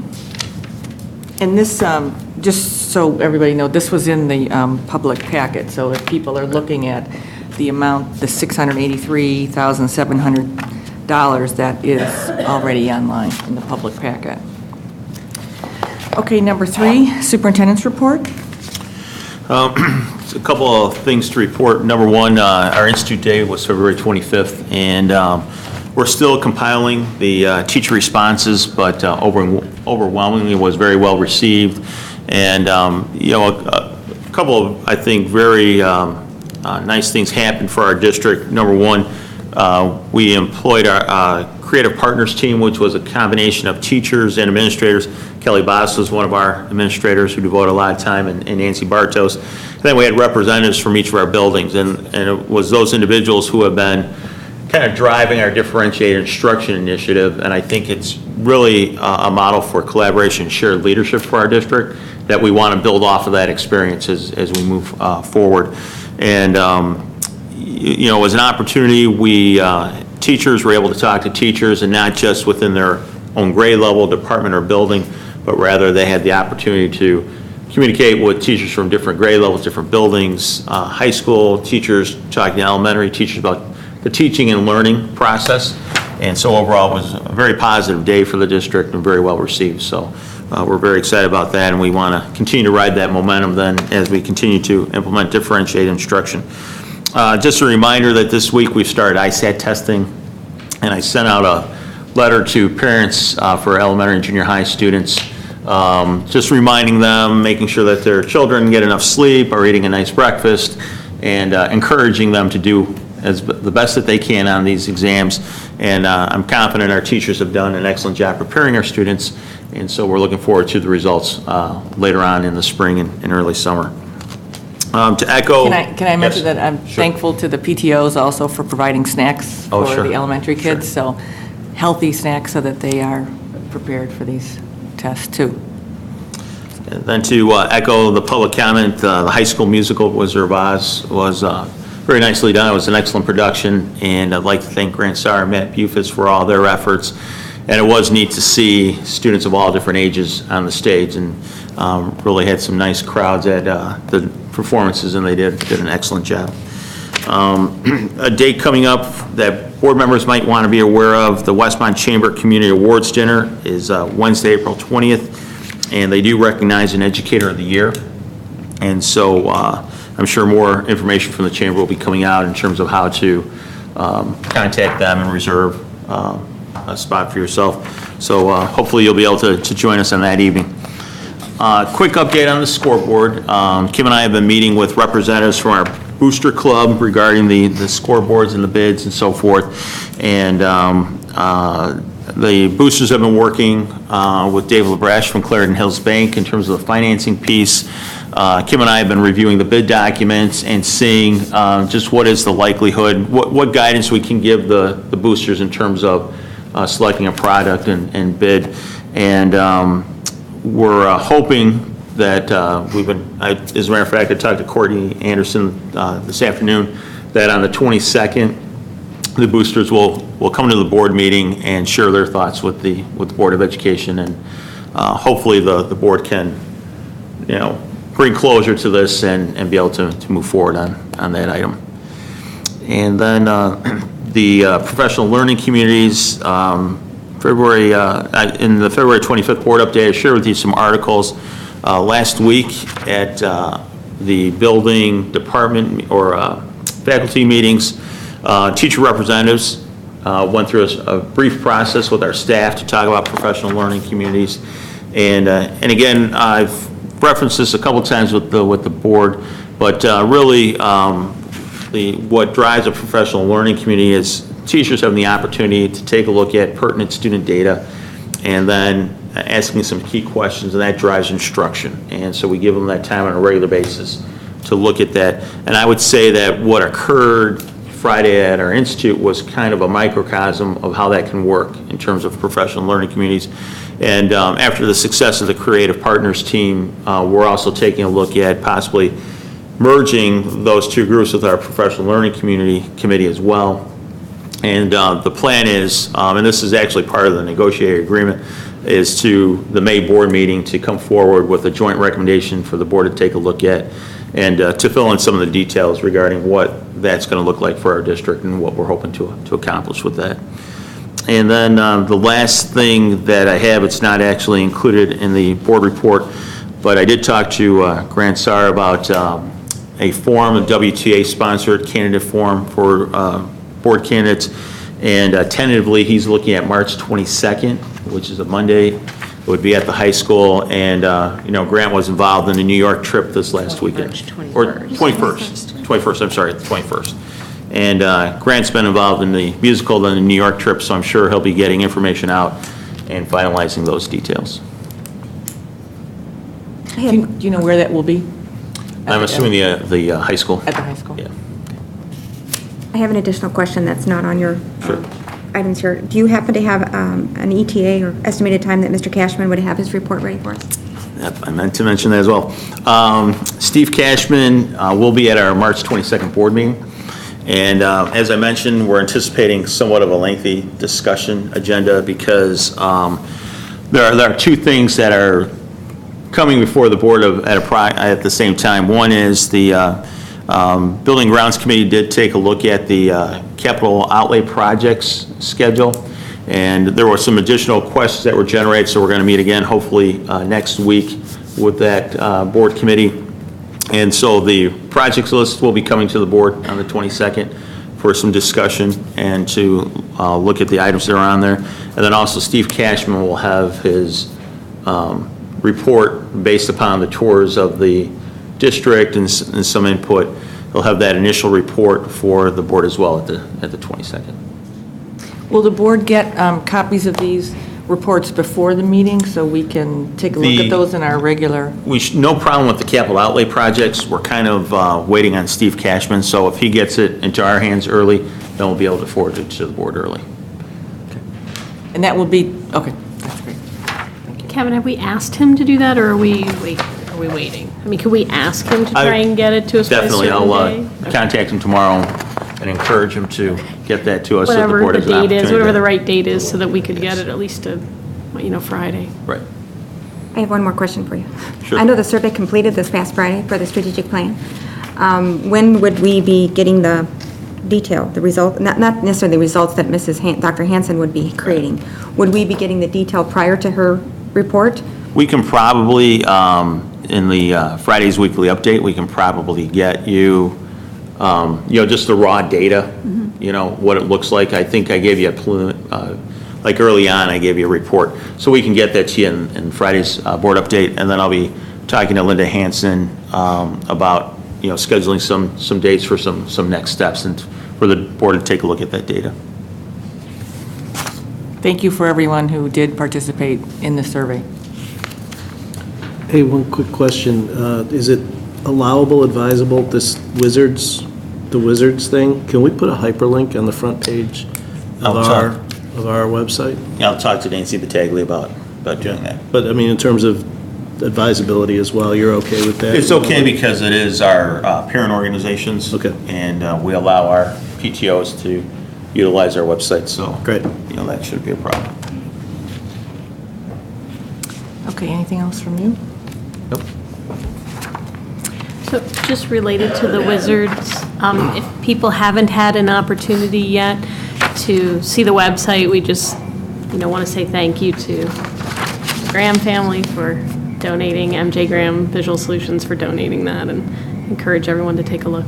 And this, just so everybody knows, this was in the public packet, so if people are looking at the amount, the $683,700, that is already online in the public packet. Okay, number 3, superintendent's report. A couple of things to report. Number one, our Institute Day was February 25th, and we're still compiling the teacher responses, but overwhelmingly was very well received. And, a couple of, I think, very nice things happened for our district. Number one, We employed our Creative Partners team, which was a combination of teachers and administrators. Kelly Boss was one of our administrators who devoted a lot of time, and Nancy Bartos. And then we had representatives from each of our buildings, and it was those individuals who have been kind of driving our differentiated instruction initiative, and I think it's really a model for collaboration and shared leadership for our district that we want to build off of that experience as we move forward. And you know, as an opportunity, teachers were able to talk to teachers, and not just within their own grade level, department, or building, but rather they had the opportunity to communicate with teachers from different grade levels, different buildings, high school teachers, talking to elementary teachers about the teaching and learning process. And so overall, it was a very positive day for the district and very well received. So we're very excited about that, and we want to continue to ride that momentum then as we continue to implement differentiated instruction. Just a reminder that this week we've started ISAT testing, and I sent out a letter to parents for elementary and junior high students, just reminding them, making sure that their children get enough sleep, are eating a nice breakfast, and encouraging them to do the best that they can on these exams. And I'm confident our teachers have done an excellent job preparing our students, and so we're looking forward to the results later on in the spring and early summer. To echo... Can I mention that I'm thankful to the PTOs also for providing snacks for the elementary kids, so healthy snacks so that they are prepared for these tests too. And then to echo the public comment, the high school musical Wizard of Oz was very nicely done. It was an excellent production, and I'd like to thank Grant Sarr and Matt Bufus for all their efforts. And it was neat to see students of all different ages on the stage, and really had some nice crowds at the performances, and they did an excellent job. A date coming up that board members might want to be aware of, the Westmont Chamber Community Awards Dinner is Wednesday, April 20th, and they do recognize an Educator of the Year. And so I'm sure more information from the Chamber will be coming out in terms of how to contact them and reserve a spot for yourself. So hopefully you'll be able to join us on that evening. Quick update on the scoreboard. Kim and I have been meeting with representatives from our Booster Club regarding the scoreboards and the bids and so forth. And the boosters have been working with Dave LaBrash from Clarendon Hills Bank in terms of the financing piece. Kim and I have been reviewing the bid documents and seeing just what is the likelihood, what guidance we can give the boosters in terms of selecting a product and bid. And we're hoping that as a matter of fact, I talked to Courtney Anderson this afternoon, that on the 22nd, the boosters will come to the board meeting and share their thoughts with the Board of Education, and hopefully the board can, bring closure to this and be able to move forward on that item. And then the professional learning communities, in the February 25th board update, I shared with you some articles last week at the building department or faculty meetings. Teacher representatives went through a brief process with our staff to talk about professional learning communities. And again, I've referenced this a couple times with the board, but really what drives a professional learning community is teachers having the opportunity to take a look at pertinent student data and then asking some key questions, and that drives instruction. And so we give them that time on a regular basis to look at that. And I would say that what occurred Friday at our institute was kind of a microcosm of how that can work in terms of professional learning communities. And after the success of the Creative Partners team, we're also taking a look at possibly merging those two groups with our professional learning committee as well. And the plan is, and this is actually part of the negotiated agreement, is to the May board meeting to come forward with a joint recommendation for the board to take a look at and to fill in some of the details regarding what that's going to look like for our district and what we're hoping to accomplish with that. And then the last thing that I have, it's not actually included in the board report, but I did talk to Grant Sarr about a forum, a WTA-sponsored candidate forum for board candidates, and tentatively he's looking at March 22nd, which is a Monday. It would be at the high school, and Grant was involved in the New York trip this last weekend. March 21st. Or 21st, I'm sorry, the 21st. And Grant's been involved in the musical and the New York trip, so I'm sure he'll be getting information out and finalizing those details. Do you know where that will be? I'm assuming the high school. At the high school? Yeah. I have an additional question that's not on your Sure. items here. Do you happen to have an ETA or estimated time that Mr. Cashman would have his report ready for us? Yep, I meant to mention that as well. Steve Cashman will be at our March 22nd board meeting. And as I mentioned, we're anticipating somewhat of a lengthy discussion agenda because there are two things that are coming before the board at the same time. One is the Building Grounds Committee did take a look at the capital outlay projects schedule, and there were some additional questions that were generated, so we're going to meet again hopefully next week with that board committee. And so the projects list will be coming to the board on the 22nd for some discussion and to look at the items that are on there. And then also Steve Cashman will have his report based upon the tours of the district and some input. He'll have that initial report for the board as well at the 22nd. Will the board get copies of these reports before the meeting so we can take a look at those in our regular? No problem with the capital outlay projects. We're kind of waiting on Steve Cashman, so if he gets it into our hands early, then we'll be able to forward it to the board early. And that will be, okay, that's great. Kevin, have we asked him to do that, or are we waiting? I mean, could we ask him to try and get it to us by a certain Definitely, I'll day? contact him tomorrow and encourage him to get that to us so the Whatever board the has an date opportunity. is, whatever the right date is, so that we could get it at least to, Friday. Right. I have one more question for you. Sure. I know the survey completed this past Friday for the strategic plan. When would we be getting the detail, the result, not necessarily the results that Dr. Hansen would be creating? Would we be getting the detail prior to her report? We can probably, in the Friday's weekly update, we can probably get you, just the raw data, what it looks like. I think I gave you like early on, I gave you a report. So we can get that to you in Friday's board update, and then I'll be talking to Linda Hansen about, scheduling some dates for some next steps and for the board to take a look at that data. Thank you for everyone who did participate in the survey. Hey, one quick question. Is it allowable, advisable, the Wizards thing? Can we put a hyperlink on the front page of our website? Yeah, I'll talk to Nancy Battaglia about doing that. But, I mean, in terms of advisability as well, you're okay with that? It's okay because it is our parent organizations. Okay. And we allow our PTOs to utilize our website, so. Great. That shouldn't be a problem. Okay, anything else from you? Nope. So just related to the Wizards, if people haven't had an opportunity yet to see the website, we just, want to say thank you to the Graham family for donating, MJ Graham Visual Solutions for donating that, and encourage everyone to take a look.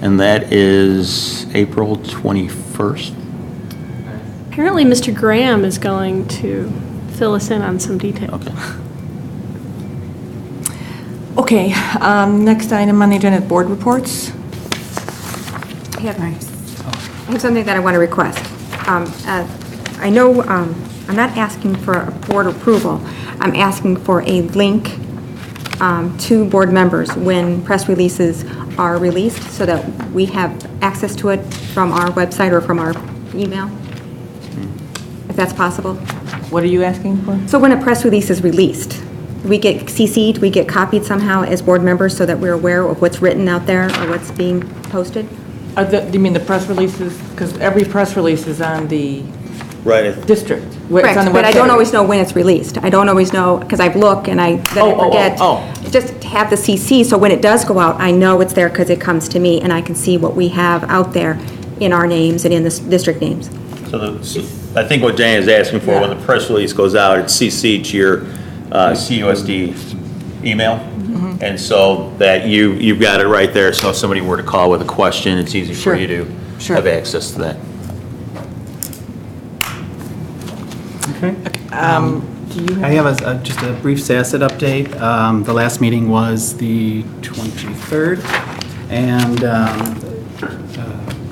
And that is April 21st? Apparently, Mr. Graham is going to fill us in on some details. Okay. Okay, next item on the agenda, board reports. I have something that I want to request. I know I'm not asking for a board approval. I'm asking for a link to board members when press releases are released so that we have access to it from our website or from our email, if that's possible. What are you asking for? So when a press release is released, we get CC'd, we get copied somehow as board members so that we're aware of what's written out there or what's being posted? Do you mean the press releases? Because every press release is on the Right. district. Correct, but I don't always know when it's released. I don't always know, because I look and I forget. Just to have the CC, so when it does go out, I know it's there because it comes to me, and I can see what we have out there in our names and in the district names. So I think what Jane is asking for, when the press release goes out, it's CC'd to your CUSD email. And so that you've got it right there, so if somebody were to call with a question, it's easy for you to have access to that. Okay. Do you I have just a brief SASIT update. The last meeting was the 23rd, and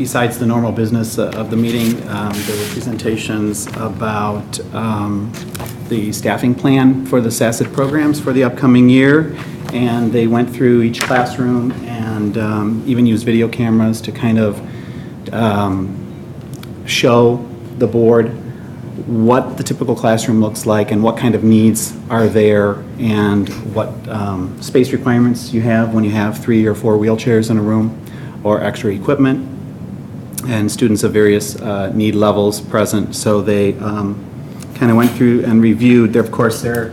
besides the normal business of the meeting, there were presentations about the staffing plan for the SACIT programs for the upcoming year, and they went through each classroom and even used video cameras to kind of show the board what the typical classroom looks like and what kind of needs are there and what space requirements you have when you have 3 or 4 wheelchairs in a room or extra equipment, and students of various need levels present. So they kind of went through and reviewed. Of course, they're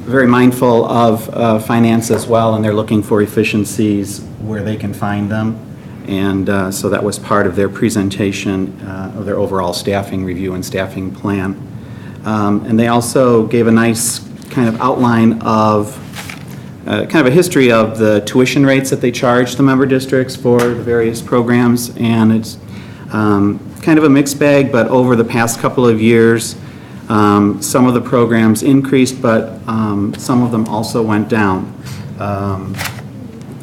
very mindful of finance as well, and they're looking for efficiencies where they can find them. And so that was part of their presentation of their overall staffing review and staffing plan. And they also gave a nice kind of outline of kind of a history of the tuition rates that they charge the member districts for the various programs. And it's kind of a mixed bag, but over the past couple of years, some of the programs increased, but some of them also went down.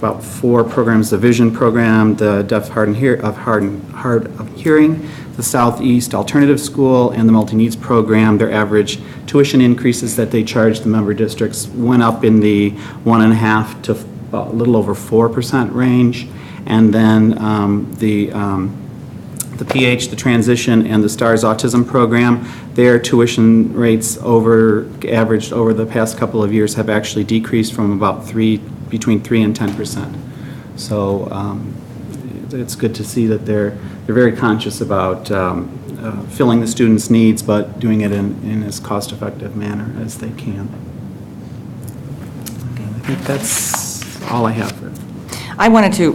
About 4 programs: the Vision program, the Deaf, Hard of Hearing, the Southeast Alternative School, and the Multi-Needs program. Their average tuition increases that they charge the member districts went up in the 1.5% to about a little over 4% range. And then the PH, the Transition, and the STARS Autism program, their tuition rates averaged over the past couple of years have actually decreased from about between 3 and 10%. So it's good to see that they're very conscious about filling the students' needs, but doing it in as cost-effective manner as they can. I think that's all I have for it. I wanted to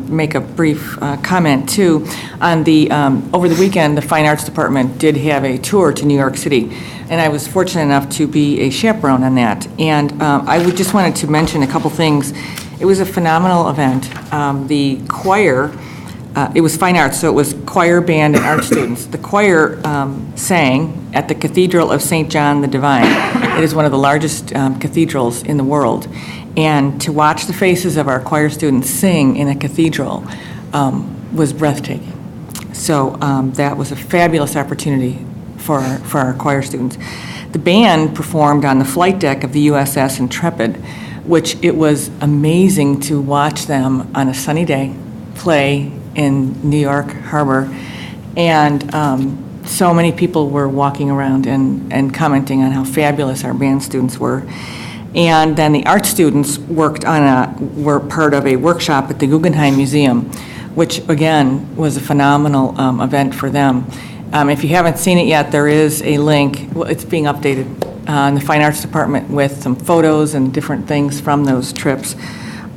make a brief comment, too, on the, over the weekend, the Fine Arts Department did have a tour to New York City, and I was fortunate enough to be a chaperone on that. And I would just wanted to mention a couple things. It was a phenomenal event. The choir, it was fine arts, so it was choir, band, and art students. The choir sang at the Cathedral of St. John the Divine. It is one of the largest cathedrals in the world. And to watch the faces of our choir students sing in a cathedral was breathtaking. So that was a fabulous opportunity for our choir students. The band performed on the flight deck of the USS Intrepid, which it was amazing to watch them on a sunny day play in New York Harbor. And so many people were walking around and commenting on how fabulous our band students were. And then the art students were part of a workshop at the Guggenheim Museum, which again was a phenomenal event for them. If you haven't seen it yet, there is a link. Well, it's being updated in the Fine Arts Department with some photos and different things from those trips.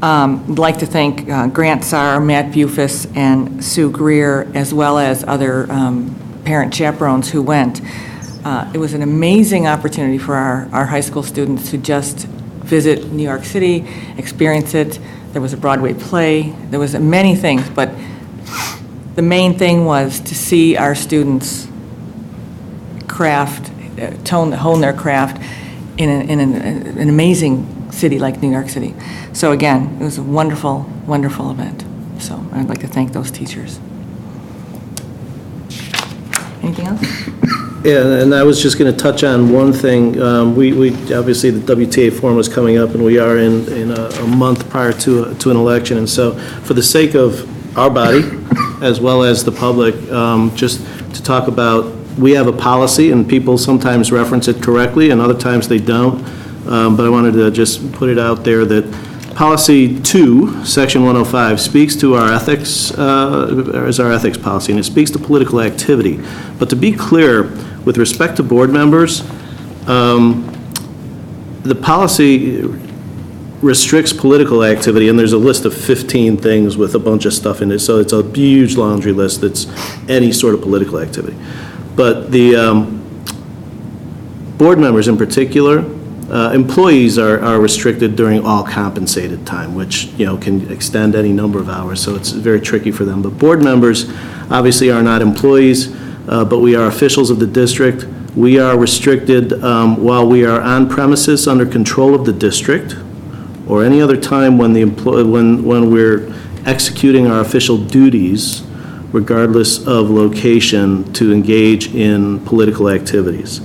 I'd like to thank Grant Saar, Matt Bufus, and Sue Greer, as well as other parent chaperones who went. It was an amazing opportunity for our high school students to just visit New York City, experience it. There was a Broadway play. There was many things, but the main thing was to see our students hone their craft in an amazing city like New York City. So again, it was a wonderful, wonderful event. So I'd like to thank those teachers. Anything else? Yeah, and I was just going to touch on one thing. We obviously, the WTA forum was coming up, and we are in a month prior to an election. And so for the sake of our body, as well as the public, just to talk about, we have a policy, and people sometimes reference it correctly, and other times they don't. But I wanted to just put it out there that Policy 2, Section 105, speaks to our ethics, as our ethics policy, and it speaks to political activity. But to be clear, with respect to board members, the policy restricts political activity, and there's a list of 15 things with a bunch of stuff in it, so it's a huge laundry list that's any sort of political activity. But the board members in particular, employees are restricted during all compensated time, which, can extend any number of hours, so it's very tricky for them. But board members obviously are not employees, but we are officials of the district. We are restricted while we are on premises under control of the district, or any other time when when we're executing our official duties. regardless of location, to engage in political activities.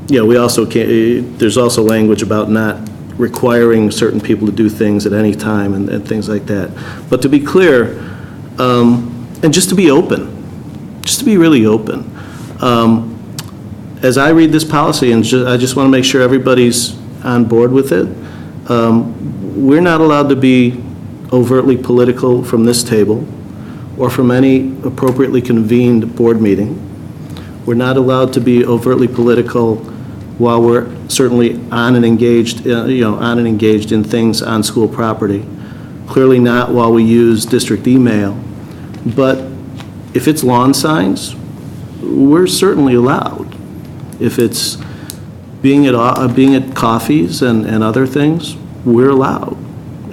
We also can't, there's also language about not requiring certain people to do things at any time and things like that. But to be clear, and just to be open, just to be really open, as I read this policy, and I just want to make sure everybody's on board with it, we're not allowed to be overtly political from this table or from any appropriately convened board meeting. We're not allowed to be overtly political while we're certainly on and engaged in things on school property. Clearly not while we use district email. But if it's lawn signs, we're certainly allowed. If it's being at coffees and other things, we're allowed,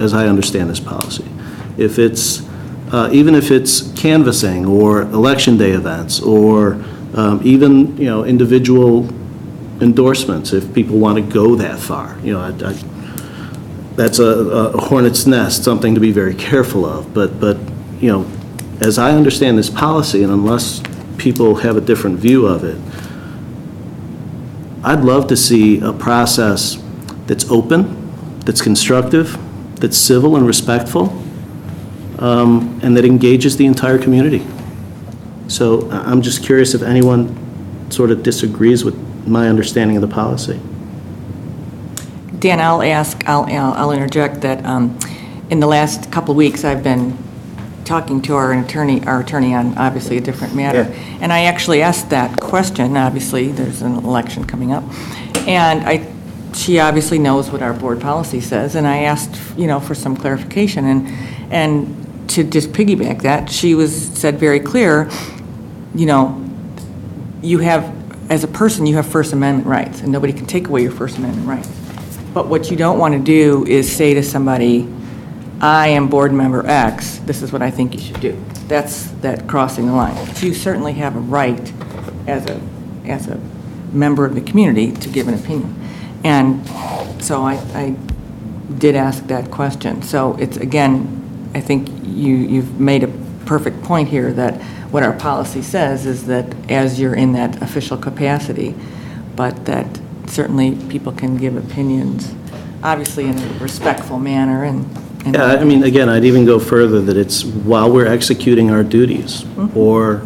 as I understand this policy. If it's, even if it's canvassing or election day events or even, individual endorsements, if people want to go that far, that's a hornet's nest, something to be very careful of. But as I understand this policy, and unless people have a different view of it, I'd love to see a process that's open, that's constructive, that's civil and respectful, and that engages the entire community. So I'm just curious if anyone sort of disagrees with my understanding of the policy. Dan, I'll interject that in the last couple of weeks, I've been talking to our attorney on obviously a different matter. Yeah. And I actually asked that question. Obviously, there's an election coming up. And she obviously knows what our board policy says. And I asked, for some clarification. And to just piggyback that, she said very clear, you have, as a person, you have First Amendment rights, and nobody can take away your First Amendment rights. But what you don't want to do is say to somebody, I am board member X, this is what I think you should do. That's that crossing the line. But you certainly have a right as a member of the community to give an opinion. And so I did ask that question. So it's, again, I think you've made a perfect point here that what our policy says is that as you're in that official capacity, but that certainly people can give opinions, obviously in a respectful manner. And Yeah, I mean, again, I'd even go further, that it's while we're executing our duties or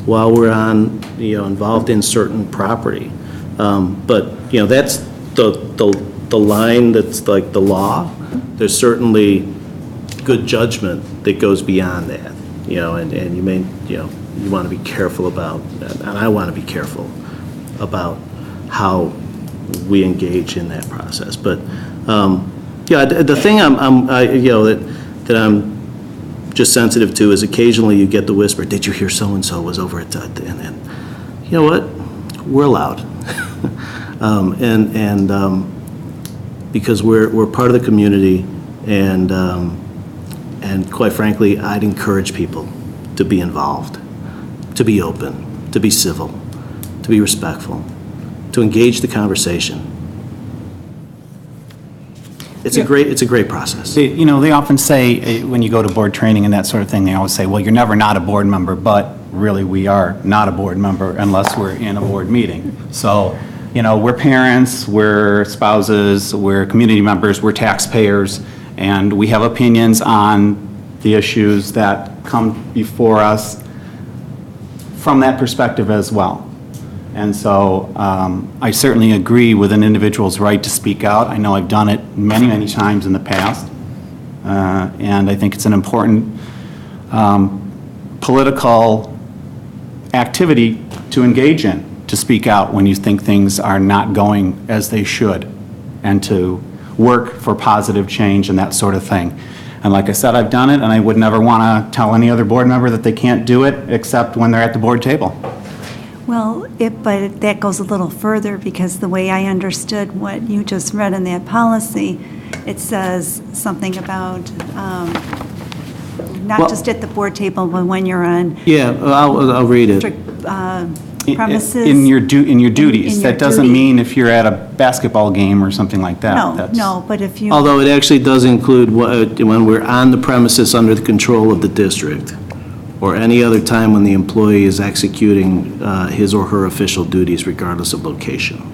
while we're involved in certain property. But, that's the line that's like the law. There's certainly good judgment that goes beyond that, and you may, you want to be careful about, and I want to be careful about how we engage in that process. But, the thing that I'm just sensitive to is occasionally you get the whisper, did you hear so-and-so was over at that? And you know what? We're allowed. Because we're part of the community, and quite frankly, I'd encourage people to be involved, to be open, to be civil, to be respectful, to engage the conversation. It's a great process. They often say, when you go to board training and that sort of thing, they always say, well, you're never not a board member, but really we are not a board member unless we're in a board meeting. So, we're parents, we're spouses, we're community members, we're taxpayers, and we have opinions on the issues that come before us from that perspective as well. And so I certainly agree with an individual's right to speak out. I know I've done it many, many times in the past. And I think it's an important political activity to engage in, to speak out when you think things are not going as they should, and to work for positive change and that sort of thing. And like I said, I've done it, and I would never want to tell any other board member that they can't do it except when they're at the board table. Well, but that goes a little further, because the way I understood what you just read in that policy, it says something about not just at the board table, but when you're on. Yeah, I'll read it. Premises. In your duties. In your That doesn't duty. mean if you're at a basketball game or something like that. No, but if you. Although it actually does include when we're on the premises under the control of the district, or any other time when the employee is executing his or her official duties regardless of location.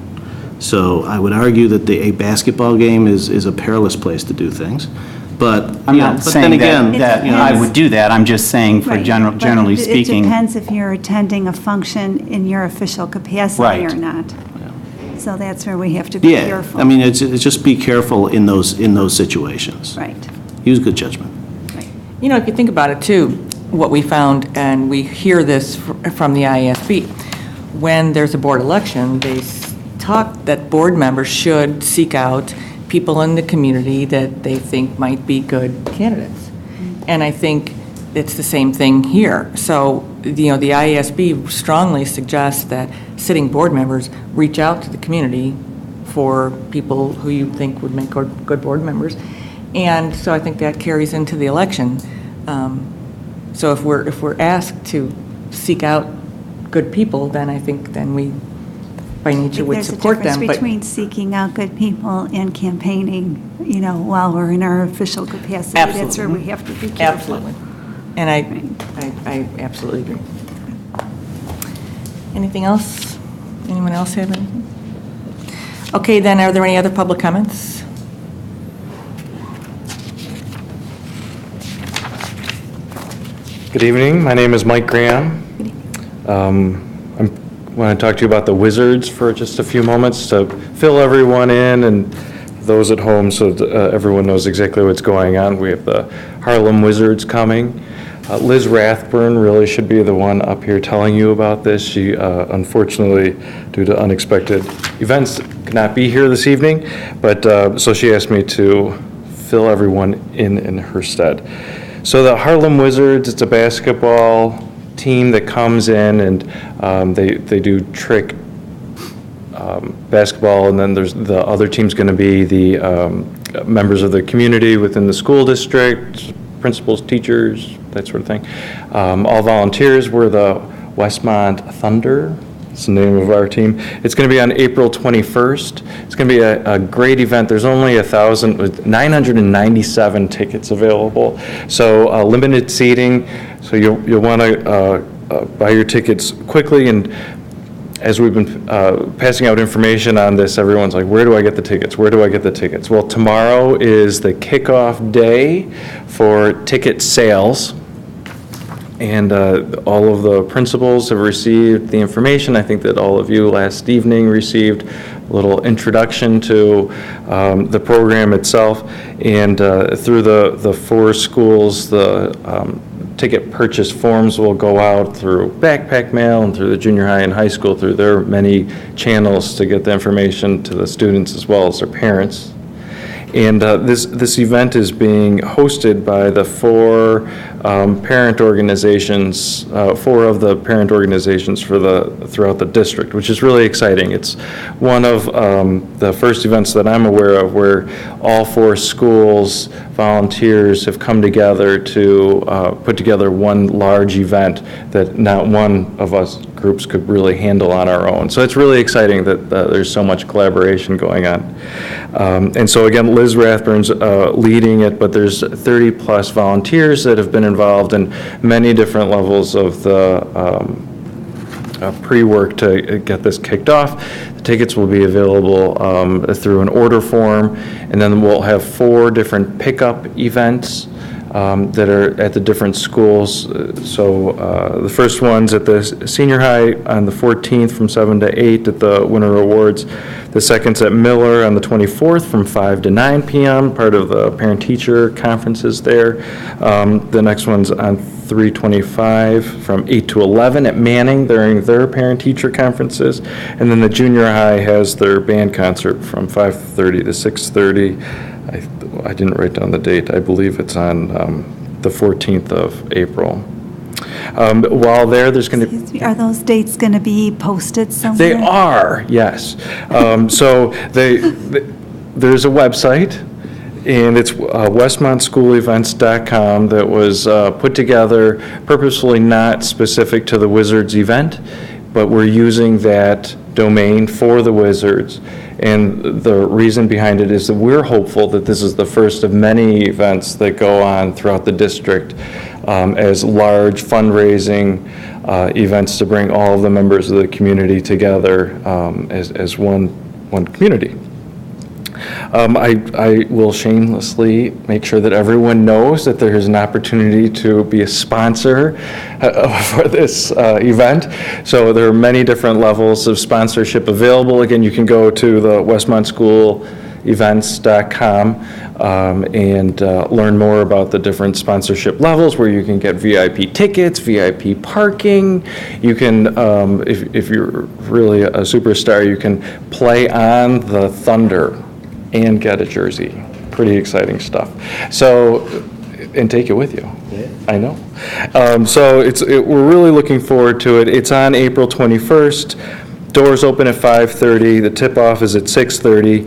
So I would argue that a basketball game is a perilous place to do things, but, I'm you know, not but then saying again, that you know, I would do that, I'm just saying for Right, but generally speaking. It depends if you're attending a function in your official capacity Right. or not. So that's where we have to be Yeah, careful. I mean, it's just be careful in those situations. Right. Use good judgment. You know, if you think about it too, what we found, and we hear this from the IASB, when there's a board election, they talk that board members should seek out people in the community that they think might be good candidates. And I think it's the same thing here. So, you know, the IASB strongly suggests that sitting board members reach out to the community for people who you think would make good board members. And so I think that carries into the election. So if we're asked to seek out good people, then I think then we, by nature, would support them. There's a difference But between seeking out good people and campaigning, you know, while we're in our official capacity. Absolutely. That's where we have to be careful. Absolutely. And I absolutely agree. Anything else? Anyone else have anything? Okay, then, are there any other public comments? Good evening. My name is Mike Graham. I want to talk to you about the Wizards for just a few moments to fill everyone in and those at home so everyone knows exactly what's going on. We have the Harlem Wizards coming. Liz Rathburn really should be the one up here telling you about this. She, unfortunately, due to unexpected events, could not be here this evening, but so she asked me to fill everyone in her stead. So the Harlem Wizards, it's a basketball team that comes in and they do trick basketball, and then there's the other team's going to be the members of the community within the school district, principals, teachers, that sort of thing. All volunteers. We're the Westmont Thunder. It's the name of our team. It's going to be on April 21st. It's going to be a great event. There's only 997 tickets available, so limited seating. So you'll want to buy your tickets quickly. And as we've been passing out information on this, everyone's like, where do I get the tickets? Where do I get the tickets? Well, tomorrow is the kickoff day for ticket sales. And all of the principals have received the information. I think that all of you last evening received a little introduction to the program itself. And through the 4 schools, the ticket purchase forms will go out through backpack mail and through the junior high and high school, through their many channels to get the information to the students as well as their parents. And this event is being hosted by the 4 parent organizations, 4 of the parent organizations throughout the district, which is really exciting. It's one of the first events that I'm aware of where all 4 schools, volunteers have come together to put together one large event that not one of us groups could really handle on our own. So it's really exciting that there's so much collaboration going on. And so again, Liz Rathburn's leading it, but there's 30 plus volunteers that have been involved in many different levels of the pre-work to get this kicked off. The tickets will be available through an order form, and then we'll have 4 different pickup events that are at the different schools. So the first one's at the senior high on the 14th from 7 to 8 at the Winter Awards. The second's at Miller on the 24th from 5 to 9 p.m., part of the parent-teacher conferences there. The next one's on 3/25 from 8 to 11 at Manning during their parent-teacher conferences. And then the junior high has their band concert from 5:30 to 6:30. I didn't write down the date. I believe it's on the 14th of April. While there's going to... Are those dates going to be posted somewhere? They are, yes. So there's a website, and it's westmontschoolevents.com that was put together purposefully not specific to the Wizards event, but we're using that domain for the Wizards. And the reason behind it is that we're hopeful that this is the first of many events that go on throughout the district as large fundraising events to bring all of the members of the community together as one community. I will shamelessly make sure that everyone knows that there is an opportunity to be a sponsor for this event. So there are many different levels of sponsorship available. Again, you can go to the westmontschoolevents.com and learn more about the different sponsorship levels where you can get VIP tickets, VIP parking. You can, if you're really a superstar, you can play on the Thunder and get a jersey. Pretty exciting stuff. So, and take it with you. Yeah. I know. So we're really looking forward to it. It's on April 21st. Doors open at 5:30. The tip-off is at 6:30.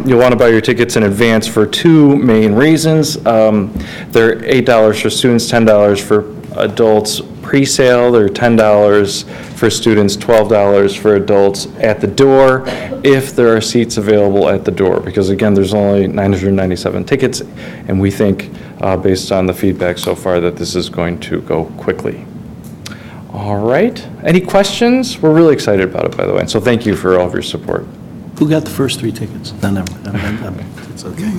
You'll want to buy your tickets in advance for two main reasons. They're $8 for students, $10 for adults. Pre-sale, they're $10 for students, $12 for adults at the door, if there are seats available at the door. Because again, there's only 997 tickets, and we think, based on the feedback so far, that this is going to go quickly. All right. Any questions? We're really excited about it, by the way. So thank you for all of your support. Who got the first 3 tickets? No, never. It's okay.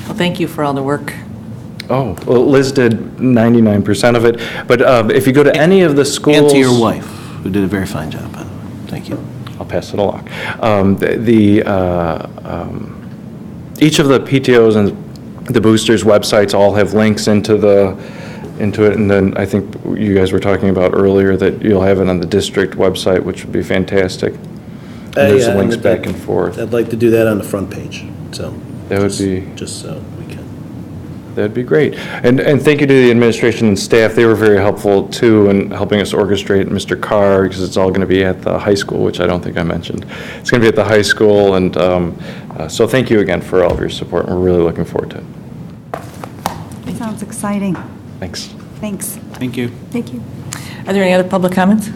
Well, thank you for all the work. Oh, well, Liz did 99% of it, but if you go to any of the schools... And to your wife, who did a very fine job, by the way. Thank you. I'll pass it along. Each of the PTOs and the boosters' websites all have links into it, and then I think you guys were talking about earlier that you'll have it on the district website, which would be fantastic. And there's links back and forth. I'd like to do that on the front page, so. That would be... Just so we can. That'd be great. And thank you to the administration and staff. They were very helpful, too, in helping us orchestrate Mr. Carr, because it's all going to be at the high school, which I don't think I mentioned. It's going to be at the high school, and so thank you again for all of your support. We're really looking forward to it. Sounds exciting. Thanks. Thanks. Thank you. Thank you. Are there any other public comments?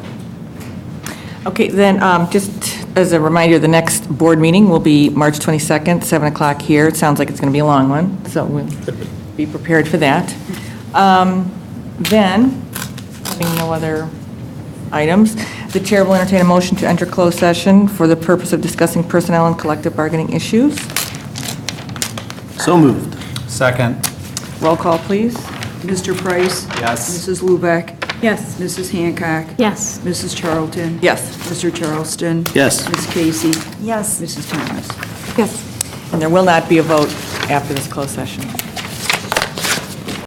Okay, then, just as a reminder, the next board meeting will be March 22nd, 7 o'clock here. It sounds like it's going to be a long one, so we'll be prepared for that. Then, having no other items, the chair will entertain a motion to enter closed session for the purpose of discussing personnel and collective bargaining issues. So moved. Second. Roll call, please. Mr. Price? Yes. Mrs. Lubeck? Yes. Mrs. Hancock? Yes. Mrs. Charlton? Yes. Mr. Charleston? Yes. Ms. Casey? Yes. Mrs. Thomas? Yes. And there will not be a vote after this closed session.